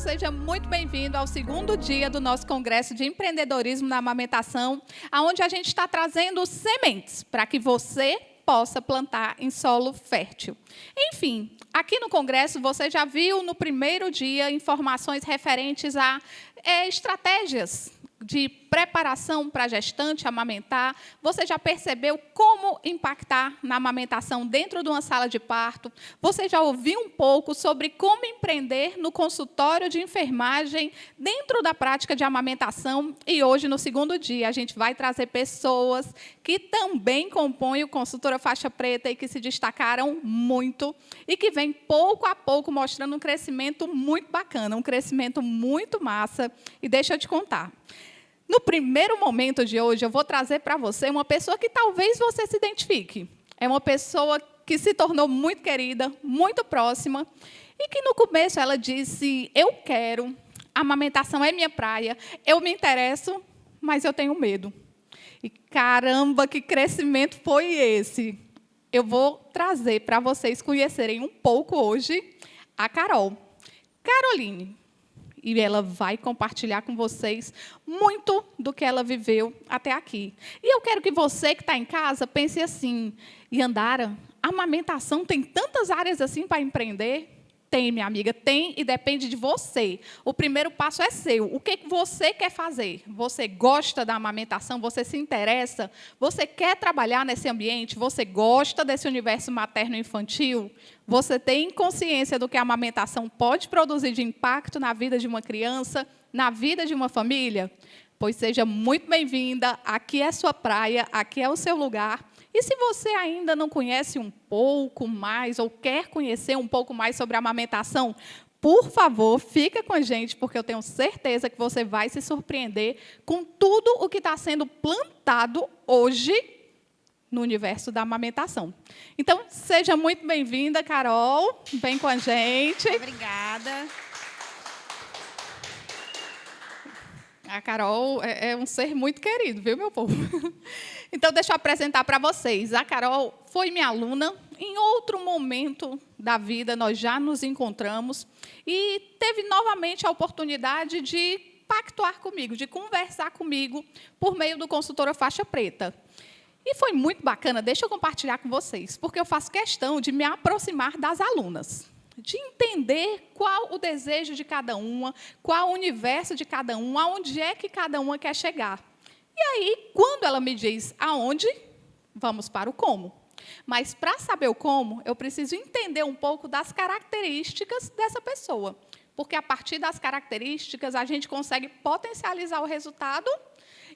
seja muito bem-vindo ao segundo dia do nosso Congresso de Empreendedorismo na Amamentação, onde a gente está trazendo sementes para que você possa plantar em solo fértil. Enfim, aqui no Congresso você já viu no primeiro dia informações referentes a estratégias de preparação para a gestante amamentar. Você já percebeu como impactar na amamentação dentro de uma sala de parto? Você já ouviu um pouco sobre como empreender no consultório de enfermagem dentro da prática de amamentação? E hoje, no segundo dia, a gente vai trazer pessoas que também compõem o Consultora Faixa Preta e que se destacaram muito e que vem pouco a pouco mostrando um crescimento muito bacana, um crescimento muito massa. E deixa eu te contar. No primeiro momento de hoje, eu vou trazer para você uma pessoa que talvez você se identifique. É uma pessoa que se tornou muito querida, muito próxima, e que no começo ela disse, eu quero, a amamentação é minha praia, eu me interesso, mas eu tenho medo. E caramba, que crescimento foi esse! Eu vou trazer para vocês conhecerem um pouco hoje a Carol. Caroline. E ela vai compartilhar com vocês muito do que ela viveu até aqui. E eu quero que você que está em casa pense assim, Yandara, a amamentação tem tantas áreas assim para empreender? Tem, minha amiga, tem e depende de você. O primeiro passo é seu. O que você quer fazer? Você gosta da amamentação? Você se interessa? Você quer trabalhar nesse ambiente? Você gosta desse universo materno-infantil? Você tem consciência do que a amamentação pode produzir de impacto na vida de uma criança, na vida de uma família? Pois seja muito bem-vinda. Aqui é sua praia, aqui é o seu lugar. E se você ainda não conhece um pouco mais ou quer conhecer um pouco mais sobre a amamentação, por favor, fica com a gente, porque eu tenho certeza que você vai se surpreender com tudo o que está sendo plantado hoje no universo da amamentação. Então, seja muito bem-vinda, Carol. Vem com a gente. Obrigada. A Carol é um ser muito querido, viu, meu povo? Então, deixa eu apresentar para vocês. A Carol foi minha aluna. Em outro momento da vida, nós já nos encontramos e teve novamente a oportunidade de pactuar comigo, de conversar comigo por meio do Consultora Faixa Preta. E foi muito bacana, deixa eu compartilhar com vocês, porque eu faço questão de me aproximar das alunas, de entender qual o desejo de cada uma, qual o universo de cada uma, aonde é que cada uma quer chegar. E aí, quando ela me diz aonde, vamos para o como. Mas, para saber o como, eu preciso entender um pouco das características dessa pessoa. Porque, a partir das características, a gente consegue potencializar o resultado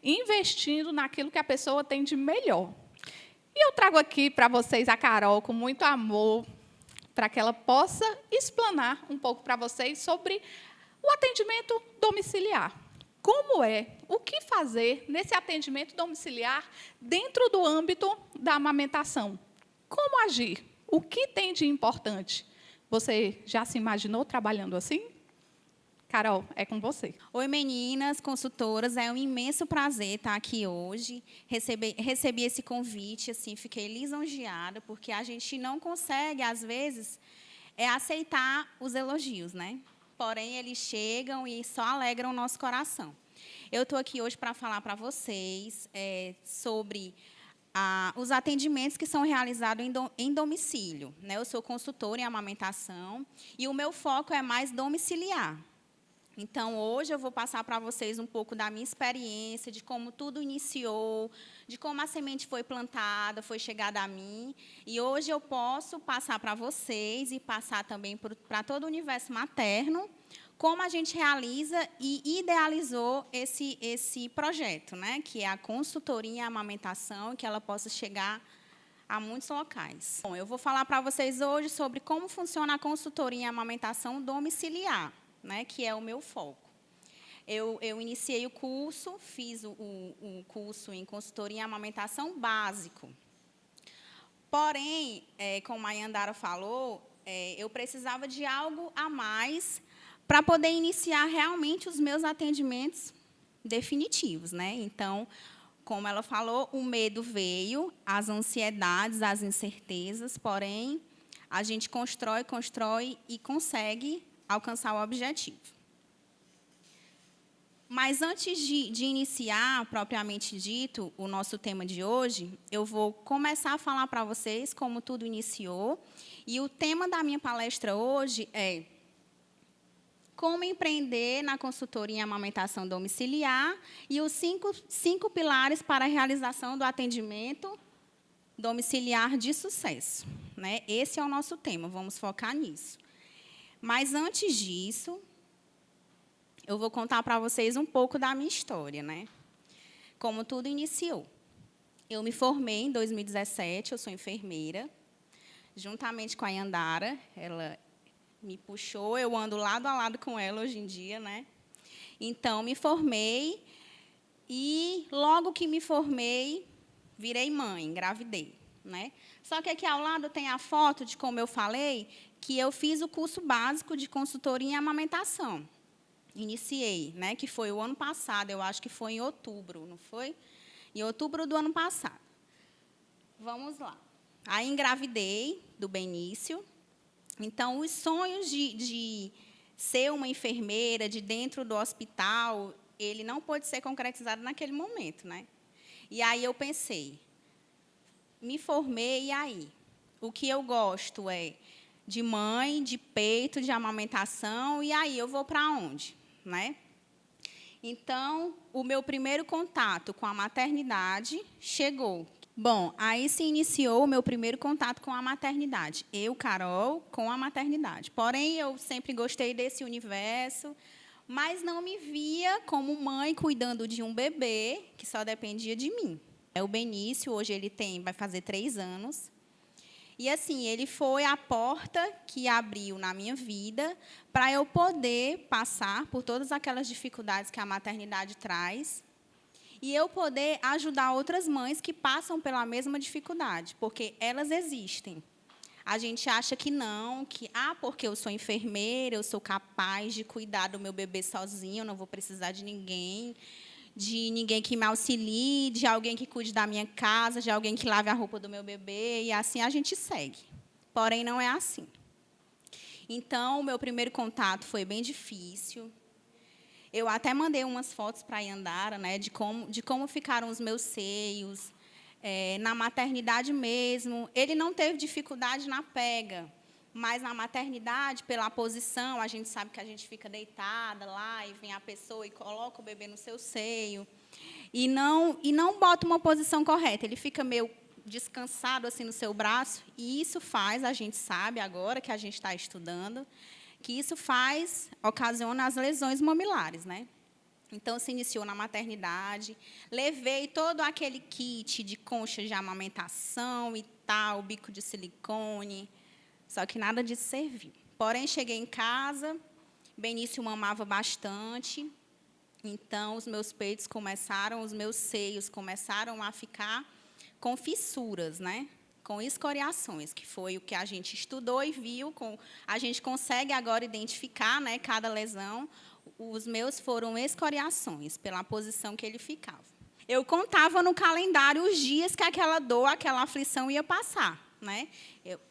investindo naquilo que a pessoa tem de melhor. E eu trago aqui para vocês a Carol com muito amor, para que ela possa explanar um pouco para vocês sobre o atendimento domiciliar. Como é, o que fazer nesse atendimento domiciliar dentro do âmbito da amamentação? Como agir? O que tem de importante? Você já se imaginou trabalhando assim? Carol, é com você. Oi, meninas, consultoras. É um imenso prazer estar aqui hoje. Recebi esse convite, assim, fiquei lisonjeada, porque a gente não consegue, às vezes, aceitar os elogios, né? Porém, eles chegam e só alegram o nosso coração. Eu estou aqui hoje para falar para vocês sobre os atendimentos que são realizados em domicílio, né? Eu sou consultora em amamentação e o meu foco é mais domiciliar. Então, hoje eu vou passar para vocês um pouco da minha experiência, de como tudo iniciou, de como a semente foi plantada, foi chegada a mim. E hoje eu posso passar para vocês e passar também para todo o universo materno, como a gente realiza e idealizou esse projeto, né? Que é a consultoria em amamentação, que ela possa chegar a muitos locais. Bom, eu vou falar para vocês hoje sobre como funciona a consultoria em amamentação domiciliar, né, que é o meu foco. Eu iniciei o curso, fiz o curso em consultoria em amamentação básico. Porém, como a Yandara falou, eu precisava de algo a mais para poder iniciar realmente os meus atendimentos definitivos, né? Então, como ela falou, o medo veio, as ansiedades, as incertezas, porém, a gente constrói e consegue alcançar o objetivo. Mas antes de iniciar, propriamente dito, o nosso tema de hoje, eu vou começar a falar para vocês como tudo iniciou. E o tema da minha palestra hoje é como empreender na consultoria em amamentação domiciliar e os cinco pilares para a realização do atendimento domiciliar de sucesso. Né? Esse é o nosso tema, vamos focar nisso. Mas, antes disso, eu vou contar para vocês um pouco da minha história, né? Como tudo iniciou. Eu me formei em 2017, eu sou enfermeira, juntamente com a Yandara. Ela me puxou, eu ando lado a lado com ela hoje em dia, né? Então, me formei e, logo que me formei, virei mãe, engravidei, né? Só que aqui ao lado tem a foto de como eu falei, que eu fiz o curso básico de consultoria em amamentação. Iniciei, né, que foi o ano passado, eu acho que foi em outubro, não foi? Em outubro do ano passado. Vamos lá. Aí engravidei do Benício. Então, os sonhos de ser uma enfermeira, de dentro do hospital, ele não pôde ser concretizado naquele momento, né? E aí eu pensei, me formei, e aí? O que eu gosto é de mãe, de peito, de amamentação, e aí eu vou para onde? Né? Então, o meu primeiro contato com a maternidade chegou. Bom, aí se iniciou o meu primeiro contato com a maternidade. Eu, Carol, com a maternidade. Porém, eu sempre gostei desse universo, mas não me via como mãe cuidando de um bebê que só dependia de mim. É o Benício, hoje ele vai fazer 3 anos. E, assim, ele foi a porta que abriu na minha vida para eu poder passar por todas aquelas dificuldades que a maternidade traz e eu poder ajudar outras mães que passam pela mesma dificuldade, porque elas existem. A gente acha que não, porque eu sou enfermeira, eu sou capaz de cuidar do meu bebê sozinho, eu não vou precisar de ninguém que me auxilie, de alguém que cuide da minha casa, de alguém que lave a roupa do meu bebê, e assim a gente segue. Porém, não é assim. Então, o meu primeiro contato foi bem difícil. Eu até mandei umas fotos para a Yandara, né, de como ficaram os meus seios, na maternidade mesmo. Ele não teve dificuldade na pega, mas na maternidade, pela posição, a gente sabe que a gente fica deitada lá e vem a pessoa e coloca o bebê no seu seio e não bota uma posição correta. Ele fica meio descansado assim no seu braço e isso faz, a gente sabe agora que a gente está estudando, que isso ocasiona as lesões mamilares, né? Então, se iniciou na maternidade, levei todo aquele kit de concha de amamentação e tal, bico de silicone, só que nada disso serviu. Porém, cheguei em casa, Benício mamava bastante, então os meus peitos os meus seios começaram a ficar com fissuras, né? Com escoriações, que foi o que a gente estudou e viu, a gente consegue agora identificar, né, cada lesão. Os meus foram escoriações, pela posição que ele ficava. Eu contava no calendário os dias que aquela dor, aquela aflição ia passar. Né?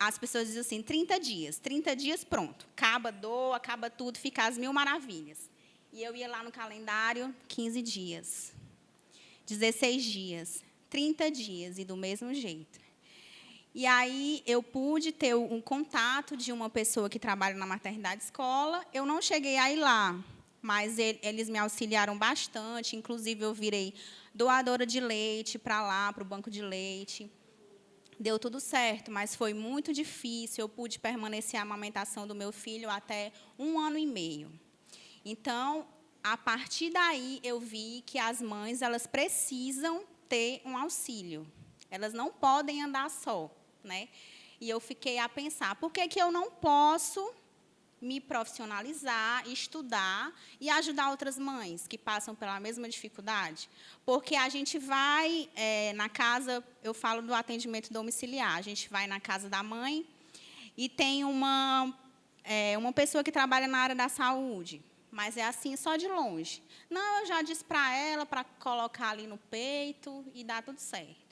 As pessoas dizem assim, 30 dias, pronto. Acaba a dor, acaba tudo, fica as 1000 maravilhas. E eu ia lá no calendário, 15 dias, 16 dias, 30 dias, e do mesmo jeito. E aí eu pude ter um contato de uma pessoa que trabalha na maternidade escola. Eu não cheguei a ir lá, mas eles me auxiliaram bastante. Inclusive, eu virei doadora de leite para lá, para o banco de leite. Deu tudo certo, mas foi muito difícil. Eu pude permanecer a amamentação do meu filho até 1 ano e meio. Então, a partir daí, eu vi que as mães elas precisam ter um auxílio. Elas não podem andar só. Né? E eu fiquei a pensar, por que eu não posso me profissionalizar, estudar e ajudar outras mães que passam pela mesma dificuldade? Porque a gente vai na casa, eu falo do atendimento domiciliar, a gente vai na casa da mãe e tem uma pessoa que trabalha na área da saúde, mas é assim, só de longe. Não, eu já disse para ela, para colocar ali no peito e dá tudo certo.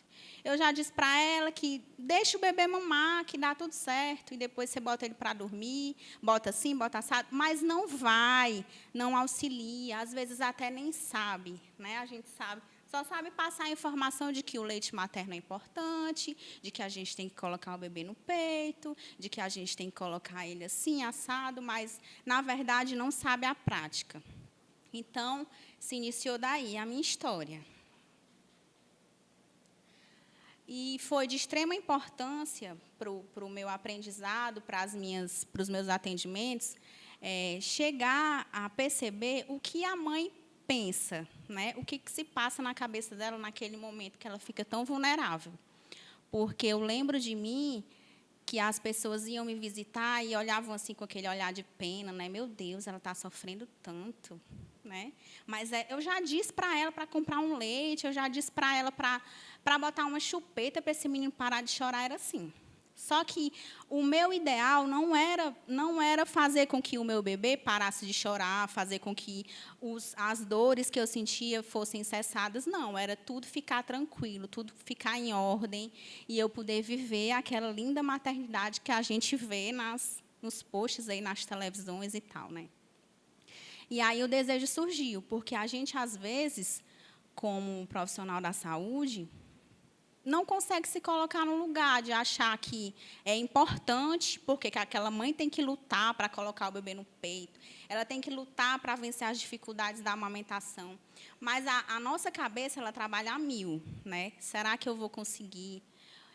Eu já disse para ela que deixa o bebê mamar, que dá tudo certo, e depois você bota ele para dormir, bota assim, bota assado, mas não vai, não auxilia, às vezes até nem sabe, né? A gente sabe, só sabe passar a informação de que o leite materno é importante, de que a gente tem que colocar o bebê no peito, de que a gente tem que colocar ele assim, assado, mas, na verdade, não sabe a prática. Então, se iniciou daí a minha história. E foi de extrema importância para o meu aprendizado, para os meus atendimentos, chegar a perceber o que a mãe pensa, né? O que se passa na cabeça dela naquele momento que ela fica tão vulnerável. Porque eu lembro de mim que as pessoas iam me visitar e olhavam assim com aquele olhar de pena, né? Meu Deus, ela está sofrendo tanto, né? Mas eu já disse para ela para comprar um leite, eu já disse para ela para botar uma chupeta para esse menino parar de chorar, era assim. Só que o meu ideal não era fazer com que o meu bebê parasse de chorar, fazer com que as dores que eu sentia fossem cessadas. Não, era tudo ficar tranquilo, tudo ficar em ordem e eu poder viver aquela linda maternidade que a gente vê nos posts, aí, nas televisões e tal, né? E aí o desejo surgiu, porque a gente, às vezes, como profissional da saúde, não consegue se colocar no lugar de achar que é importante, porque aquela mãe tem que lutar para colocar o bebê no peito, ela tem que lutar para vencer as dificuldades da amamentação. Mas a nossa cabeça, ela trabalha a mil, né? Será que eu vou conseguir?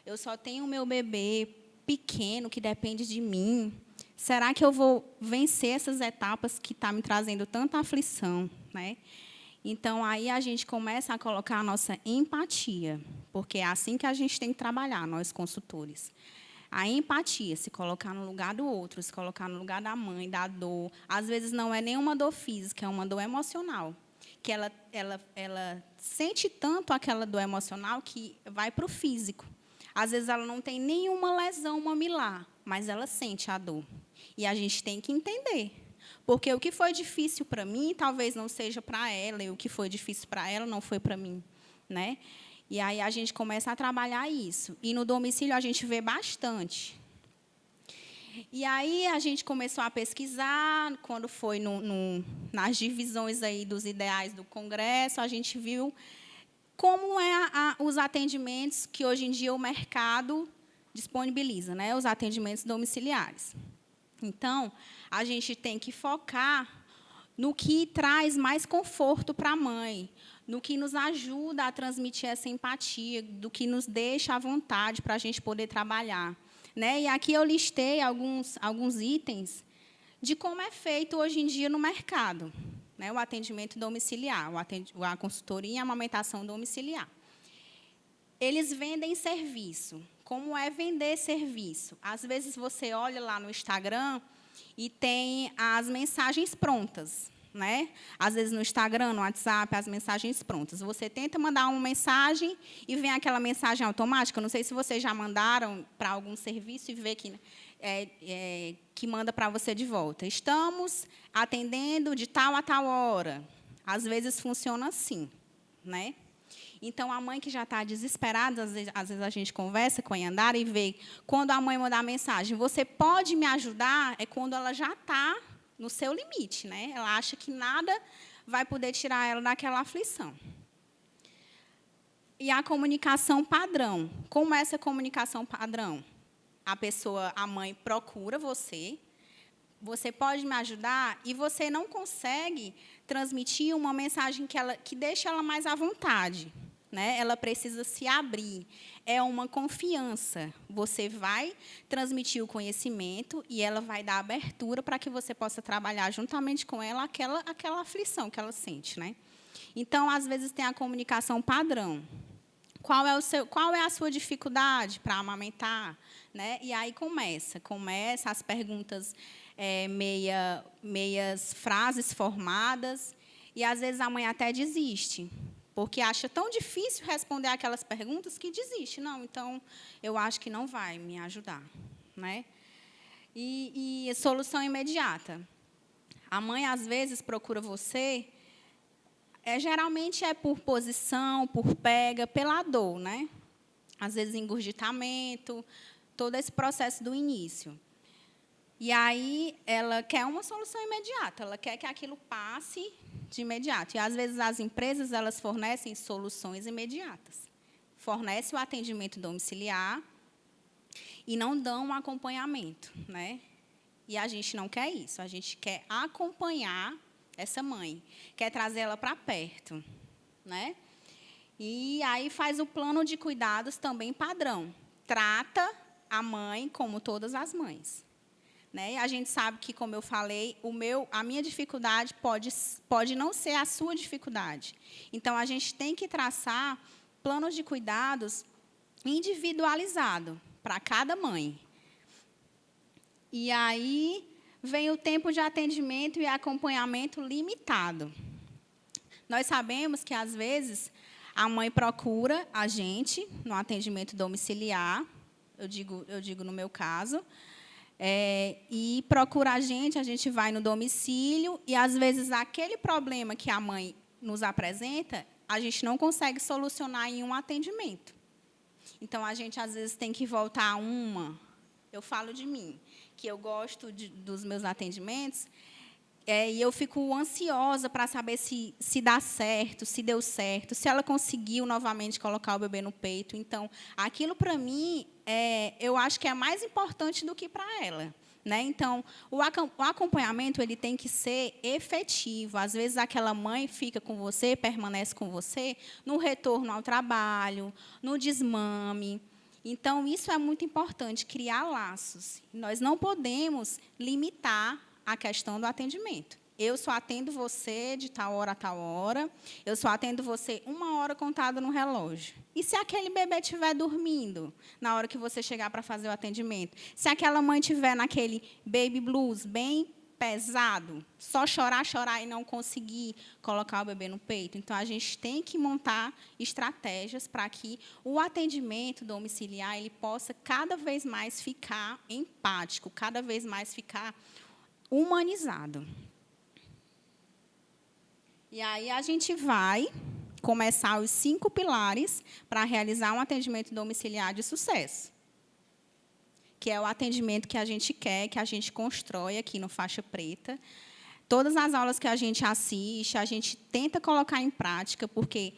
Eu só tenho o meu bebê pequeno, que depende de mim. Será que eu vou vencer essas etapas que estão me trazendo tanta aflição, né? Então, aí a gente começa a colocar a nossa empatia, porque é assim que a gente tem que trabalhar, nós consultores. A empatia, se colocar no lugar do outro, se colocar no lugar da mãe, da dor. Às vezes, não é nenhuma dor física, é uma dor emocional. Que ela sente tanto aquela dor emocional que vai para o físico. Às vezes, ela não tem nenhuma lesão mamilar, mas ela sente a dor. E a gente tem que entender. Porque o que foi difícil para mim, talvez não seja para ela, e o que foi difícil para ela não foi para mim, né? E aí a gente começa a trabalhar isso. E no domicílio a gente vê bastante. E aí a gente começou a pesquisar, quando foi nas divisões aí dos ideais do Congresso, a gente viu como os atendimentos que hoje em dia o mercado disponibiliza, né? Os atendimentos domiciliares. Então, a gente tem que focar no que traz mais conforto para a mãe, no que nos ajuda a transmitir essa empatia, do que nos deixa à vontade para a gente poder trabalhar, né? E aqui eu listei alguns itens de como é feito hoje em dia no mercado, né? O atendimento domiciliar, a consultoria e a amamentação domiciliar. Eles vendem serviço. Como é vender serviço? Às vezes, você olha lá no Instagram e tem as mensagens prontas, né? Às vezes, no Instagram, no WhatsApp, as mensagens prontas. Você tenta mandar uma mensagem e vem aquela mensagem automática. Não sei se vocês já mandaram para algum serviço e vê que manda para você de volta. Estamos atendendo de tal a tal hora. Às vezes, funciona assim, né? Então, a mãe que já está desesperada, às vezes a gente conversa com a Yandara e vê, quando a mãe mandar a mensagem, você pode me ajudar, é quando ela já está no seu limite, né? Ela acha que nada vai poder tirar ela daquela aflição. E a comunicação padrão. Como é essa comunicação padrão? A mãe procura você pode me ajudar, e você não consegue transmitir uma mensagem que deixa ela mais à vontade, né? Ela precisa se abrir. É uma confiança. Você vai transmitir o conhecimento e ela vai dar abertura para que você possa trabalhar juntamente com ela aquela aflição que ela sente, né? Então, às vezes, tem a comunicação padrão. Qual é a sua dificuldade para amamentar, né? E aí começa as perguntas meias frases formadas, e às vezes a mãe até desiste, porque acha tão difícil responder aquelas perguntas que desiste. Não, então eu acho que não vai me ajudar, né? E solução imediata. A mãe às vezes procura você, geralmente é por posição, por pega, pela dor, né? às vezes engurgitamento, todo esse processo do início. E aí ela quer uma solução imediata, ela quer que aquilo passe de imediato. E às vezes as empresas elas fornecem soluções imediatas. Fornecem o atendimento domiciliar e não dão um acompanhamento, né? E a gente não quer isso, a gente quer acompanhar essa mãe, quer trazer ela para perto, né? E aí faz o plano de cuidados também padrão. Trata a mãe como todas as mães. Né? A gente sabe que, como eu falei, a minha dificuldade pode não ser a sua dificuldade. Então, a gente tem que traçar planos de cuidados individualizados para cada mãe. E aí vem o tempo de atendimento e acompanhamento limitado. Nós sabemos que, às vezes, a mãe procura a gente no atendimento domiciliar, eu digo no meu caso, e procura a gente vai no domicílio, e, às vezes, aquele problema que a mãe nos apresenta, a gente não consegue solucionar em um atendimento. Então, a gente, às vezes, tem que voltar a eu falo de mim, que eu gosto dos meus atendimentos, e eu fico ansiosa para saber se dá certo, se deu certo, se ela conseguiu novamente colocar o bebê no peito. Então, aquilo, para mim, eu acho que é mais importante do que para ela. Né? Então, o acompanhamento ele tem que ser efetivo. Às vezes, aquela mãe fica com você, permanece com você, no retorno ao trabalho, no desmame. Então, isso é muito importante, criar laços. Nós não podemos limitar a questão do atendimento. Eu só atendo você de tal hora a tal hora, eu só atendo você 1 hora contada no relógio. E se aquele bebê estiver dormindo na hora que você chegar para fazer o atendimento? Se aquela mãe estiver naquele baby blues bem pesado, só chorar e não conseguir colocar o bebê no peito? Então, a gente tem que montar estratégias para que o atendimento domiciliar ele possa cada vez mais ficar empático, cada vez mais ficar humanizado. E aí a gente vai começar os 5 pilares para realizar um atendimento domiciliar de sucesso, que é o atendimento que a gente quer, que a gente constrói aqui no Faixa Preta. Todas as aulas que a gente assiste, a gente tenta colocar em prática, porque,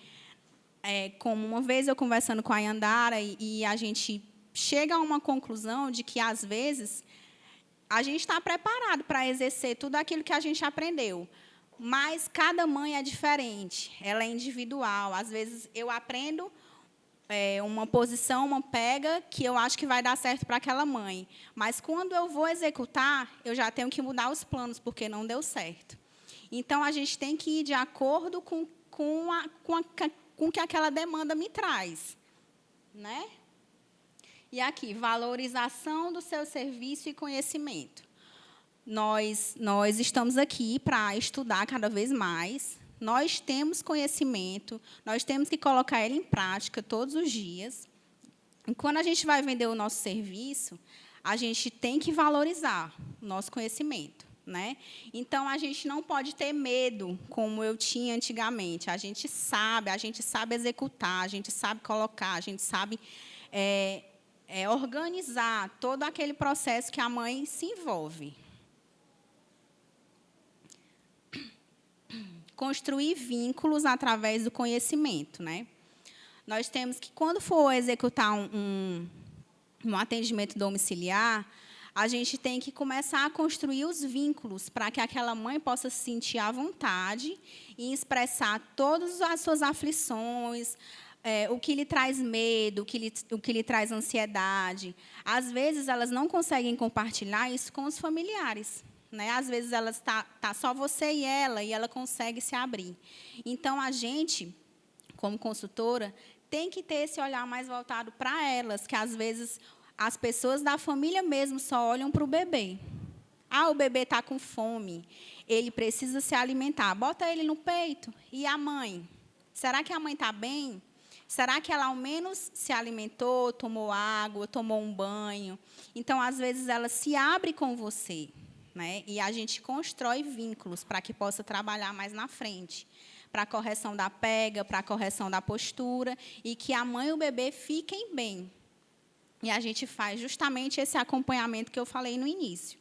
como uma vez eu conversando com a Yandara, e a gente chega a uma conclusão de que, às vezes, a gente está preparado para exercer tudo aquilo que a gente aprendeu, mas cada mãe é diferente, ela é individual. Às vezes, eu aprendo uma posição, uma pega, que eu acho que vai dar certo para aquela mãe. Mas, quando eu vou executar, eu já tenho que mudar os planos, porque não deu certo. Então, a gente tem que ir de acordo com o que aquela demanda me traz. Né? E aqui, valorização do seu serviço e conhecimento. Nós estamos aqui para estudar cada vez mais. Nós temos conhecimento, nós temos que colocar ele em prática todos os dias. E quando a gente vai vender o nosso serviço, a gente tem que valorizar o nosso conhecimento. Né? Então, a gente não pode ter medo, como eu tinha antigamente. A gente sabe executar, a gente sabe colocar, a gente sabe organizar todo aquele processo que a mãe se envolve. Construir vínculos através do conhecimento. Né? Nós temos que, quando for executar um atendimento domiciliar, a gente tem que começar a construir os vínculos para que aquela mãe possa se sentir à vontade e expressar todas as suas aflições, o que lhe traz medo, o que lhe traz ansiedade. Às vezes, elas não conseguem compartilhar isso com os familiares. Né? Às vezes, tá só você e ela consegue se abrir. Então, a gente, como consultora, tem que ter esse olhar mais voltado para elas, que, às vezes, as pessoas da família mesmo só olham para o bebê. O bebê está com fome, ele precisa se alimentar. Bota ele no peito. E a mãe? Será que a mãe está bem? Será que ela, ao menos, se alimentou, tomou água, tomou um banho? Então, às vezes, ela se abre com você. Né? E a gente constrói vínculos para que possa trabalhar mais na frente, para a correção da pega, para a correção da postura, e que a mãe e o bebê fiquem bem. E a gente faz justamente esse acompanhamento que eu falei no início.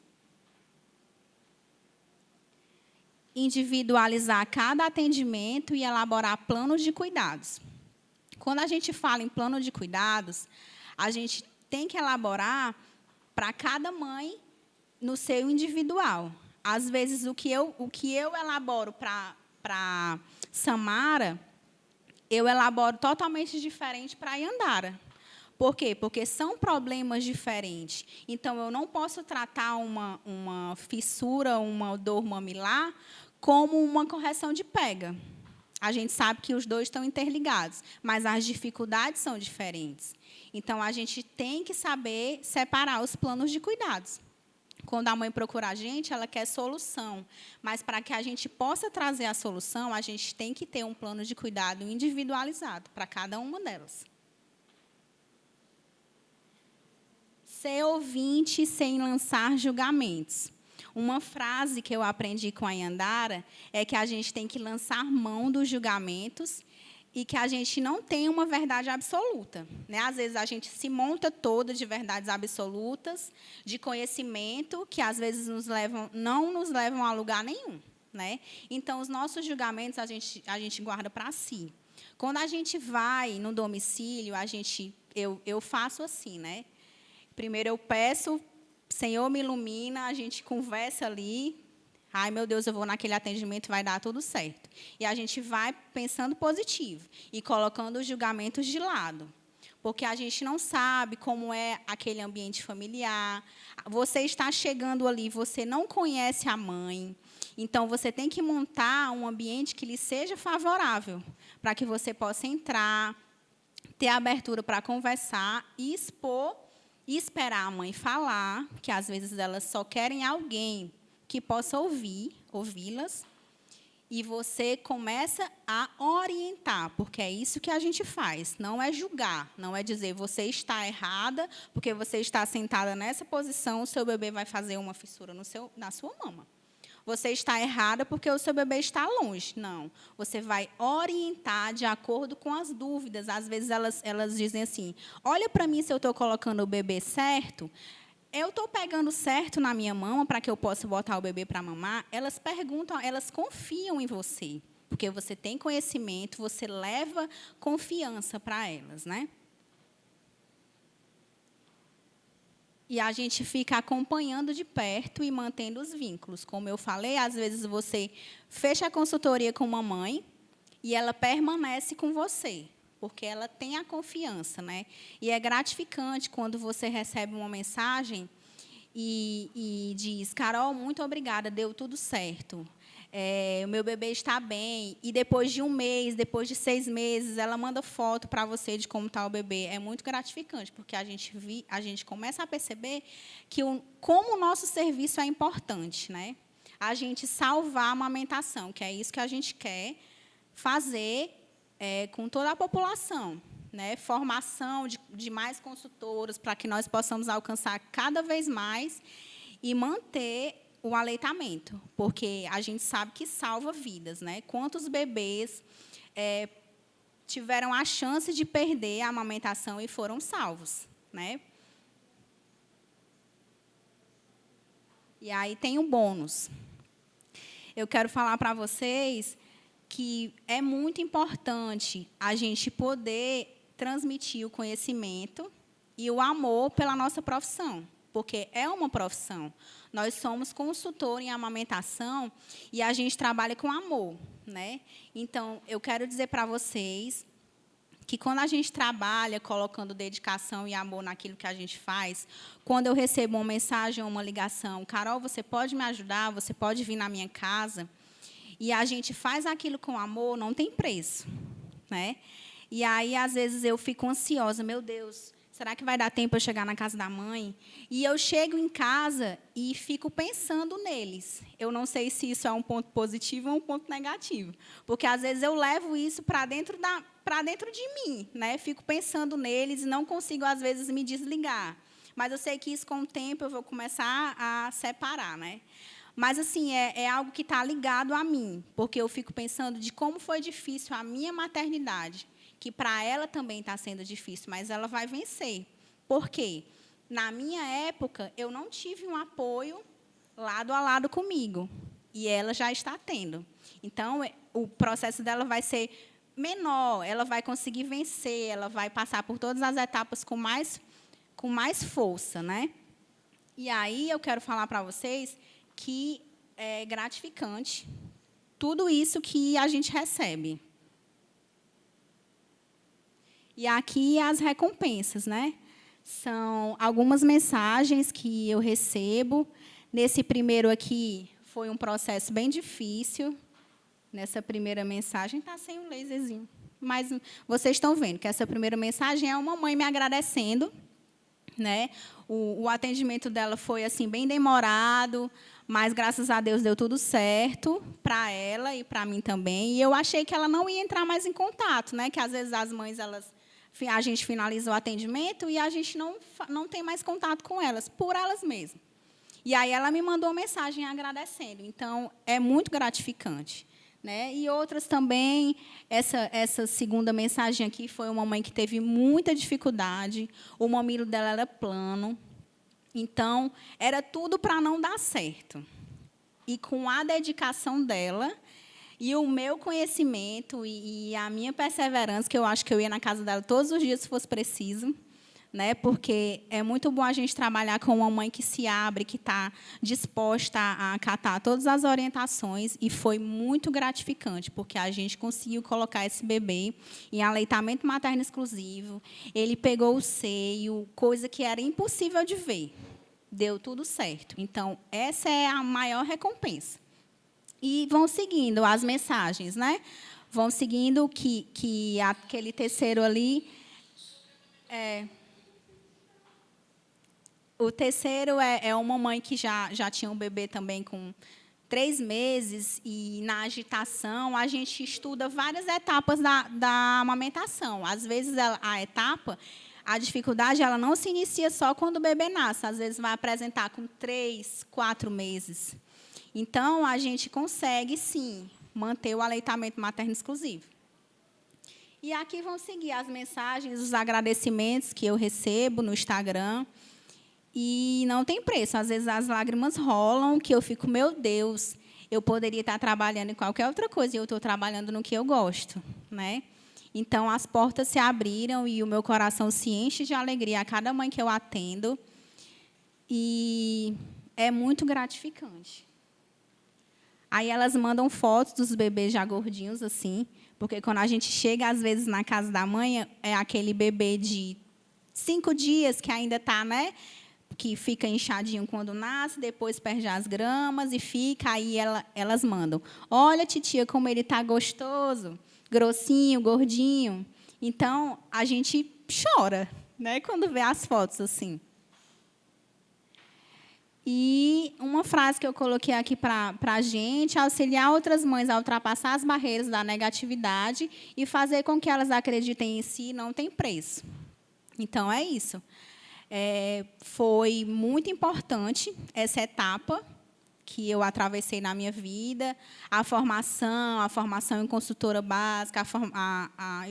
Individualizar cada atendimento e elaborar planos de cuidados. Quando a gente fala em plano de cuidados, a gente tem que elaborar para cada mãe no seu individual. Às vezes, o que eu elaboro para Samara, eu elaboro totalmente diferente para a Yandara. Por quê? Porque são problemas diferentes. Então, eu não posso tratar uma fissura, uma dor mamilar, como uma correção de pega. A gente sabe que os dois estão interligados, mas as dificuldades são diferentes. Então, a gente tem que saber separar os planos de cuidados. Quando a mãe procura a gente, ela quer solução. Mas, para que a gente possa trazer a solução, a gente tem que ter um plano de cuidado individualizado para cada uma delas. Ser ouvinte sem lançar julgamentos. Uma frase que eu aprendi com a Yandara é que a gente tem que lançar mão dos julgamentos e que a gente não tem uma verdade absoluta, né? Às vezes, a gente se monta toda de verdades absolutas, de conhecimento, que, às vezes, não nos levam a lugar nenhum, né? Então, os nossos julgamentos, a gente guarda para si. Quando a gente vai no domicílio, eu faço assim, né? Primeiro, eu peço, Senhor, me ilumina, a gente conversa ali. Ai, meu Deus, eu vou naquele atendimento, vai dar tudo certo. E a gente vai pensando positivo e colocando os julgamentos de lado. Porque a gente não sabe como é aquele ambiente familiar. Você está chegando ali, você não conhece a mãe. Então, você tem que montar um ambiente que lhe seja favorável, para que você possa entrar, ter abertura para conversar e expor, e esperar a mãe falar, que às vezes elas só querem alguém que possa ouvi-las, e você começa a orientar, porque é isso que a gente faz, não é julgar, não é dizer você está errada, porque você está sentada nessa posição, o seu bebê vai fazer uma fissura na sua mama. Você está errada porque o seu bebê está longe. Não. Você vai orientar de acordo com as dúvidas. Às vezes, elas dizem assim, olha para mim se eu estou colocando o bebê certo. Eu estou pegando certo na minha mão para que eu possa botar o bebê para mamar? Elas perguntam, elas confiam em você. Porque você tem conhecimento, você leva confiança para elas, né? E a gente fica acompanhando de perto e mantendo os vínculos. Como eu falei, às vezes você fecha a consultoria com uma mãe e ela permanece com você, porque ela tem a confiança, né? E é gratificante quando você recebe uma mensagem e diz, Carol, muito obrigada, deu tudo certo. O meu bebê está bem, e depois de um mês, depois de 6 meses, ela manda foto para você de como está o bebê. É muito gratificante, porque a gente começa a perceber que como o nosso serviço é importante, né? A gente salvar a amamentação, que é isso que a gente quer fazer com toda a população, né? Formação de mais consultoras, para que nós possamos alcançar cada vez mais e manter o aleitamento, porque a gente sabe que salva vidas, né? Quantos bebês tiveram a chance de perder a amamentação e foram salvos, né? E aí tem um bônus. Eu quero falar para vocês que é muito importante a gente poder transmitir o conhecimento e o amor pela nossa profissão, porque é uma profissão. Nós somos consultor em amamentação e a gente trabalha com amor, né? Então, eu quero dizer para vocês que quando a gente trabalha colocando dedicação e amor naquilo que a gente faz, quando eu recebo uma mensagem ou uma ligação, Carol, você pode me ajudar? Você pode vir na minha casa? E a gente faz aquilo com amor, não tem preço, né? E aí, às vezes, eu fico ansiosa, meu Deus, será que vai dar tempo eu chegar na casa da mãe? E eu chego em casa e fico pensando neles. Eu não sei se isso é um ponto positivo ou um ponto negativo, porque às vezes eu levo isso para dentro de mim, né? Fico pensando neles e não consigo às vezes me desligar. Mas eu sei que isso com o tempo eu vou começar a separar, né? Mas, assim, é algo que está ligado a mim, porque eu fico pensando de como foi difícil a minha maternidade, que para ela também está sendo difícil, mas ela vai vencer. Por quê? Na minha época, eu não tive um apoio lado a lado comigo, e ela já está tendo. Então, o processo dela vai ser menor, ela vai conseguir vencer, ela vai passar por todas as etapas com mais força, né? E aí eu quero falar para vocês que é gratificante tudo isso que a gente recebe. E aqui as recompensas, né? São algumas mensagens que eu recebo. Nesse primeiro aqui foi um processo bem difícil. Nessa primeira mensagem está sem um laserzinho, mas vocês estão vendo que essa primeira mensagem é uma mãe me agradecendo, né? O atendimento dela foi assim bem demorado, mas graças a Deus deu tudo certo para ela e para mim também. E eu achei que ela não ia entrar mais em contato, né? Que às vezes as mães a gente finaliza o atendimento e a gente não tem mais contato com elas, por elas mesmas. E aí ela me mandou uma mensagem agradecendo. Então é muito gratificante. Né? E outras também, essa segunda mensagem aqui foi uma mãe que teve muita dificuldade, o mamilo dela era plano, então, era tudo para não dar certo. E com a dedicação dela, e o meu conhecimento e a minha perseverança, que eu acho que eu ia na casa dela todos os dias, se fosse preciso, né? Porque é muito bom a gente trabalhar com uma mãe que se abre, que está disposta a acatar todas as orientações, e foi muito gratificante, porque a gente conseguiu colocar esse bebê em aleitamento materno exclusivo, ele pegou o seio, coisa que era impossível de ver. Deu tudo certo. Então, essa é a maior recompensa. E vão seguindo as mensagens, né? Vão seguindo que aquele terceiro ali... O terceiro é uma mãe que já tinha um bebê também com 3 meses, e, na agitação, a gente estuda várias etapas da amamentação. Às vezes, a dificuldade ela não se inicia só quando o bebê nasce. Às vezes, vai apresentar com 3, 4 meses. Então, a gente consegue, sim, manter o aleitamento materno exclusivo. E aqui vão seguir as mensagens, os agradecimentos que eu recebo no Instagram. E não tem preço. Às vezes, as lágrimas rolam, que eu fico, meu Deus, eu poderia estar trabalhando em qualquer outra coisa, e eu estou trabalhando no que eu gosto, né? Então, as portas se abriram e o meu coração se enche de alegria a cada mãe que eu atendo. E é muito gratificante. Aí, elas mandam fotos dos bebês já gordinhos, assim, porque quando a gente chega, às vezes, na casa da mãe, é aquele bebê de 5 dias que ainda está, né? Que fica inchadinho quando nasce, depois perde as gramas e fica, aí elas mandam. Olha, titia, como ele está gostoso, grossinho, gordinho. Então, a gente chora, né, quando vê as fotos assim. E uma frase que eu coloquei aqui para a gente: auxiliar outras mães a ultrapassar as barreiras da negatividade e fazer com que elas acreditem em si não tem preço. Então, é isso. Foi muito importante essa etapa que eu atravessei na minha vida, a formação em consultora básica,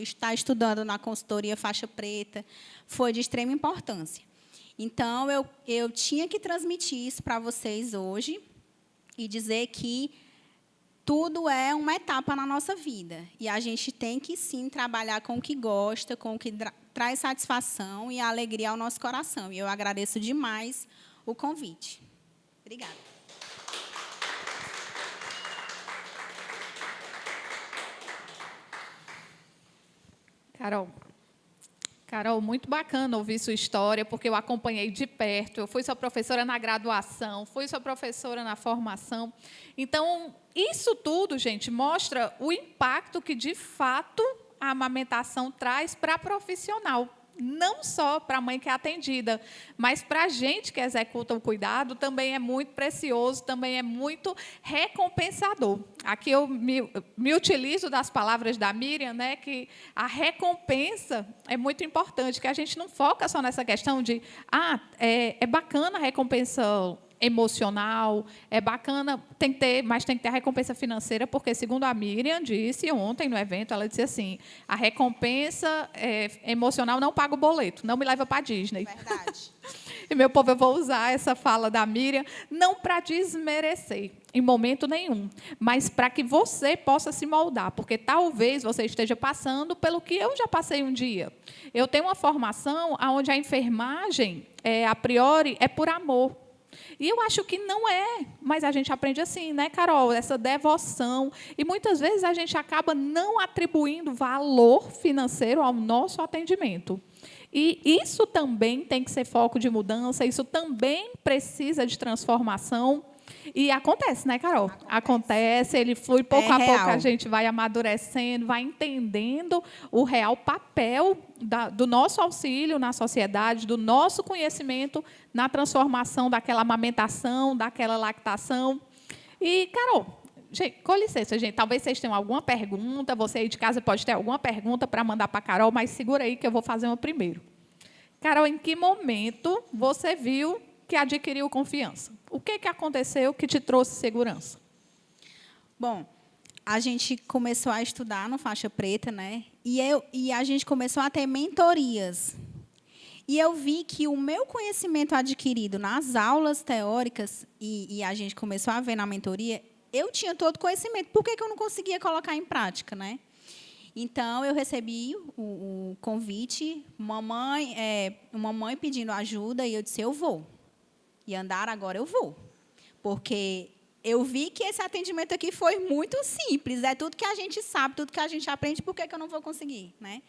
estar estudando na consultoria faixa preta, foi de extrema importância. Então, eu tinha que transmitir isso para vocês hoje e dizer que tudo é uma etapa na nossa vida. E a gente tem que, sim, trabalhar com o que gosta, com o que traz satisfação e alegria ao nosso coração. E eu agradeço demais o convite. Obrigada. Carol, muito bacana ouvir sua história, porque eu acompanhei de perto. Eu fui sua professora na graduação, fui sua professora na formação. Então, isso tudo, gente, mostra o impacto que, de fato, a amamentação traz para a profissional. Não só para a mãe que é atendida, mas para a gente que executa o cuidado, também é muito precioso, também é muito recompensador. Aqui eu me utilizo das palavras da Miriam, né, que a recompensa é muito importante, que a gente não foca só nessa questão de é bacana a recompensa emocional, é bacana, tem que ter, mas tem que ter a recompensa financeira, porque, segundo a Miriam disse ontem no evento, ela disse assim, a recompensa emocional não paga o boleto, não me leva para a Disney. Verdade. E, meu povo, eu vou usar essa fala da Miriam, não para desmerecer, em momento nenhum, mas para que você possa se moldar, porque talvez você esteja passando pelo que eu já passei um dia. Eu tenho uma formação onde a enfermagem, a priori, é por amor. E eu acho que não é, mas a gente aprende assim, né, Carol? Essa devoção. E muitas vezes a gente acaba não atribuindo valor financeiro ao nosso atendimento. E isso também tem que ser foco de mudança, isso também precisa de transformação. E acontece, né, Carol? Acontece, ele flui pouco a pouco, a gente vai amadurecendo, vai entendendo o real papel do nosso auxílio na sociedade, do nosso conhecimento na transformação daquela amamentação, daquela lactação. E, Carol, gente, com licença, gente, talvez vocês tenham alguma pergunta, você aí de casa pode ter alguma pergunta para mandar para a Carol, mas segura aí que eu vou fazer uma primeiro. Carol, em que momento você viu que adquiriu confiança? O que aconteceu que te trouxe segurança? Bom, a gente começou a estudar no Faixa Preta, né? E a gente começou a ter mentorias. E eu vi que o meu conhecimento adquirido nas aulas teóricas, e a gente começou a ver na mentoria, eu tinha todo o conhecimento. Por que eu não conseguia colocar em prática, né? Então, eu recebi o convite, mamãe pedindo ajuda, e eu disse, eu vou. E andar agora eu vou. Porque eu vi que esse atendimento aqui foi muito simples. É tudo que a gente sabe, tudo que a gente aprende, por que eu não vou conseguir, né?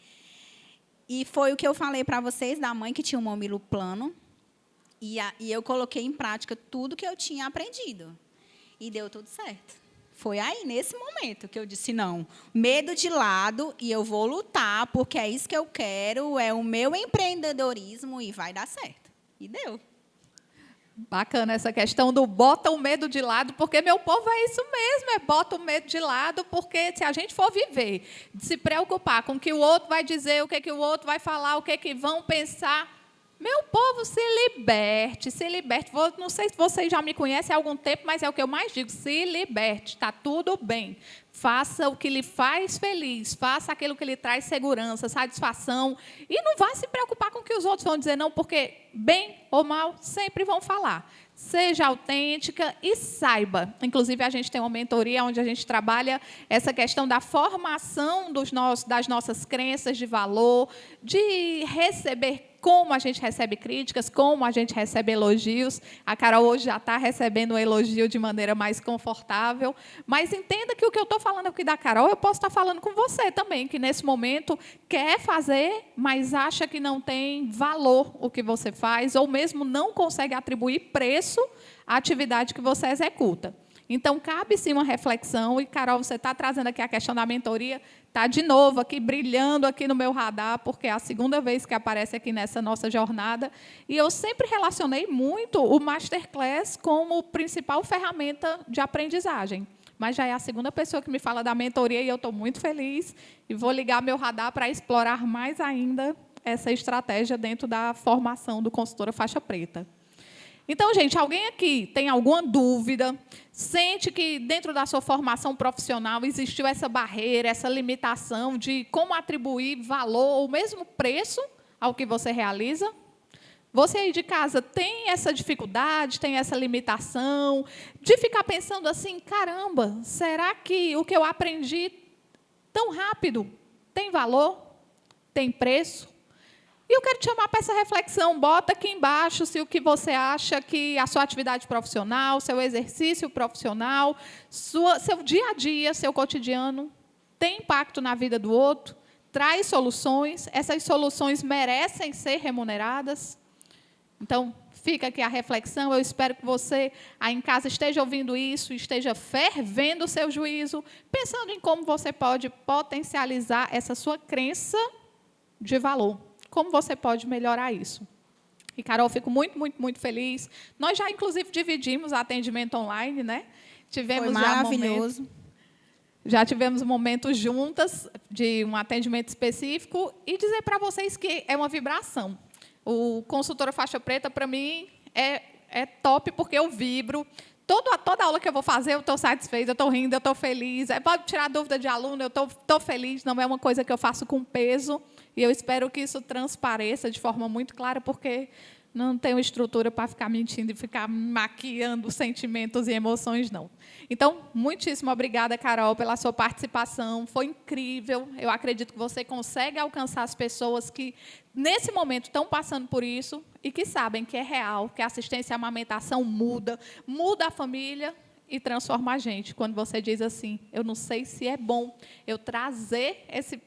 E foi o que eu falei para vocês, da mãe que tinha um mamilo plano. E eu coloquei em prática tudo que eu tinha aprendido. E deu tudo certo. Foi aí, nesse momento, que eu disse, não, medo de lado, e eu vou lutar, porque é isso que eu quero, é o meu empreendedorismo, e vai dar certo. E deu. Bacana essa questão do bota o medo de lado, porque, meu povo, é isso mesmo, bota o medo de lado, porque se a gente for viver, se preocupar com o que o outro vai dizer, o que o outro vai falar, o que vão pensar, meu povo, se liberte, se liberte. Não sei se vocês já me conhecem há algum tempo, mas é o que eu mais digo, se liberte, está tudo bem. Faça o que lhe faz feliz, faça aquilo que lhe traz segurança, satisfação, e não vá se preocupar com o que os outros vão dizer, não, porque, bem ou mal, sempre vão falar. Seja autêntica e saiba. Inclusive, a gente tem uma mentoria onde a gente trabalha essa questão da formação das nossas crenças de valor, de receber como a gente recebe críticas, como a gente recebe elogios. A Carol hoje já está recebendo um elogio de maneira mais confortável. Mas entenda que o que eu estou falando aqui da Carol, eu posso estar falando com você também, que nesse momento quer fazer, mas acha que não tem valor o que você faz, ou mesmo não consegue atribuir preço à atividade que você executa. Então, cabe sim uma reflexão, e, Carol, você está trazendo aqui a questão da mentoria, está de novo aqui, brilhando aqui no meu radar, porque é a segunda vez que aparece aqui nessa nossa jornada, e eu sempre relacionei muito o Masterclass como principal ferramenta de aprendizagem. Mas já é a segunda pessoa que me fala da mentoria, e eu estou muito feliz, e vou ligar meu radar para explorar mais ainda essa estratégia dentro da formação do Consultora Faixa Preta. Então, gente, alguém aqui tem alguma dúvida, sente que dentro da sua formação profissional existiu essa barreira, essa limitação de como atribuir valor ou mesmo preço ao que você realiza? Você aí de casa tem essa dificuldade, tem essa limitação de ficar pensando assim, caramba, será que o que eu aprendi tão rápido tem valor, tem preço? E eu quero te chamar para essa reflexão. Bota aqui embaixo se o que você acha que a sua atividade profissional, seu exercício profissional, seu dia a dia, seu cotidiano, tem impacto na vida do outro, traz soluções, essas soluções merecem ser remuneradas. Então, fica aqui a reflexão. Eu espero que você, aí em casa, esteja ouvindo isso, esteja fervendo o seu juízo, pensando em como você pode potencializar essa sua crença de valor. Como você pode melhorar isso? E, Carol, fico muito, muito, muito feliz. Nós já, inclusive, dividimos atendimento online, né? Foi maravilhoso. Já tivemos momentos juntas de um atendimento específico e dizer para vocês que é uma vibração. O Consultora Faixa Preta, para mim, é é top porque eu vibro. Toda aula que eu vou fazer, eu estou satisfeita, eu estou rindo, eu estou feliz. Pode tirar dúvida de aluno, eu estou feliz. Não é uma coisa que eu faço com peso. E eu espero que isso transpareça de forma muito clara, porque não tenho estrutura para ficar mentindo e ficar maquiando sentimentos e emoções, não. Então, muitíssimo obrigada, Carol, pela sua participação. Foi incrível. Eu acredito que você consegue alcançar as pessoas que, nesse momento, estão passando por isso e que sabem que é real, que a assistência à amamentação muda a família e transforma a gente. Quando você diz assim, eu não sei se é bom eu trazer esse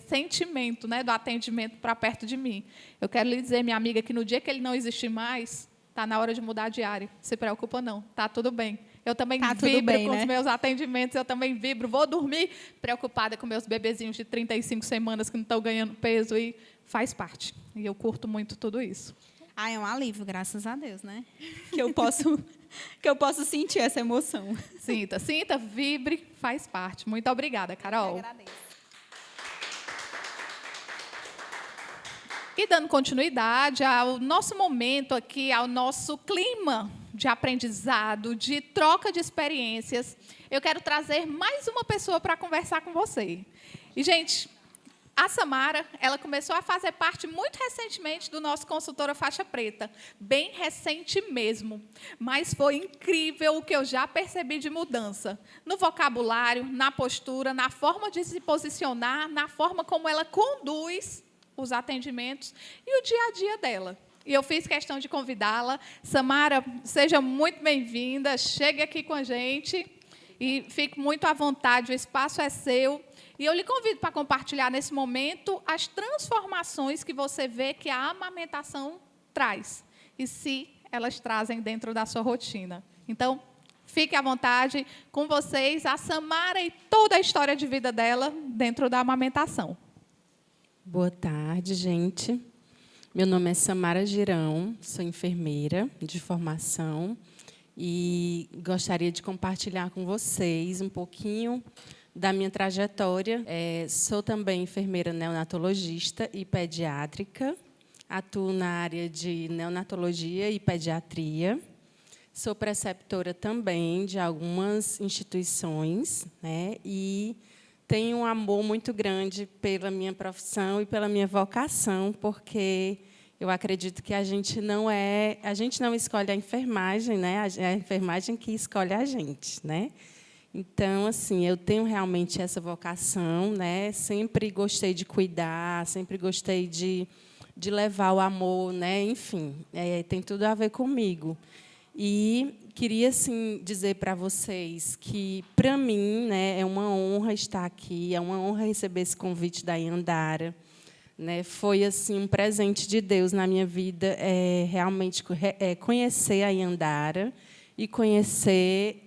sentimento, né, do atendimento para perto de mim. Eu quero lhe dizer, minha amiga, que no dia que ele não existir mais, está na hora de mudar de área. Não se preocupa, não. Está tudo bem. Eu também vibro com os meus atendimentos, eu também vibro. Vou dormir preocupada com meus bebezinhos de 35 semanas que não estão ganhando peso, e faz parte. E eu curto muito tudo isso. É um alívio, graças a Deus, né? Que eu posso sentir essa emoção. Sinta, vibre, faz parte. Muito obrigada, Carol. Eu agradeço. E dando continuidade ao nosso momento aqui, ao nosso clima de aprendizado, de troca de experiências, eu quero trazer mais uma pessoa para conversar com você. E, gente, a Samara, ela começou a fazer parte muito recentemente do nosso Consultora Faixa Preta, bem recente mesmo, mas foi incrível o que eu já percebi de mudança, no vocabulário, na postura, na forma de se posicionar, na forma como ela conduz os atendimentos e o dia a dia dela. E eu fiz questão de convidá-la. Samara, seja muito bem-vinda, chegue aqui com a gente e fique muito à vontade, o espaço é seu. E eu lhe convido para compartilhar nesse momento as transformações que você vê que a amamentação traz e se elas trazem dentro da sua rotina. Então, fique à vontade com vocês, a Samara e toda a história de vida dela dentro da amamentação. Boa tarde, gente. Meu nome é Samara Girão, sou enfermeira de formação e gostaria de compartilhar com vocês um pouquinho da minha trajetória. Sou também enfermeira neonatologista e pediátrica, atuo na área de neonatologia e pediatria. Sou preceptora também de algumas instituições, né, e tenho um amor muito grande pela minha profissão e pela minha vocação, porque eu acredito que a gente não escolhe a enfermagem, né? É a enfermagem que escolhe a gente, né? Então, assim, eu tenho realmente essa vocação, né? Sempre gostei de cuidar, sempre gostei de levar o amor, né? Enfim, tem tudo a ver comigo. E queria, assim, dizer para vocês que, para mim, né, é uma honra estar aqui, é uma honra receber esse convite da Yandara. Né? Foi assim, um presente de Deus na minha vida, realmente conhecer a Yandara e conhecer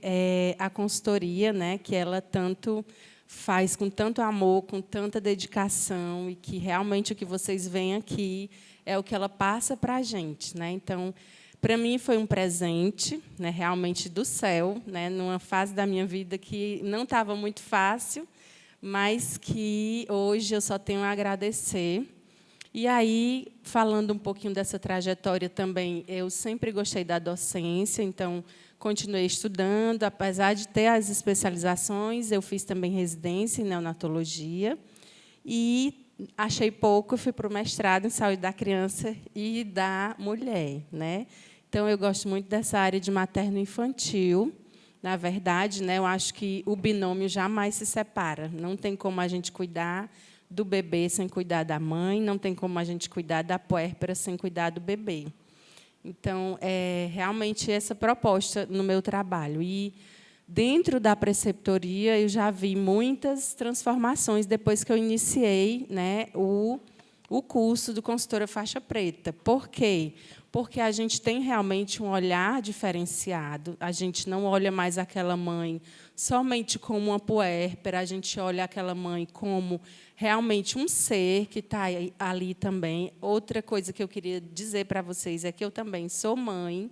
a consultoria, né, que ela tanto faz com tanto amor, com tanta dedicação, e que realmente o que vocês veem aqui é o que ela passa para a gente. Né? Então, para mim, foi um presente, né, realmente do céu, né, numa fase da minha vida que não estava muito fácil, mas que hoje eu só tenho a agradecer. E aí, falando um pouquinho dessa trajetória também, eu sempre gostei da docência, então continuei estudando, apesar de ter as especializações, eu fiz também residência em neonatologia e achei pouco, fui para o mestrado em saúde da criança e da mulher, né? Então, eu gosto muito dessa área de materno-infantil. Na verdade, né, eu acho que o binômio jamais se separa. Não tem como a gente cuidar do bebê sem cuidar da mãe, não tem como a gente cuidar da puérpera sem cuidar do bebê. Então, é realmente essa proposta no meu trabalho. E, dentro da preceptoria, eu já vi muitas transformações depois que eu iniciei, né, o curso do Consultora Faixa Preta. Por quê? Porque a gente tem realmente um olhar diferenciado. A gente não olha mais aquela mãe somente como uma puérpera, a gente olha aquela mãe como realmente um ser que está ali também. Outra coisa que eu queria dizer para vocês é que eu também sou mãe,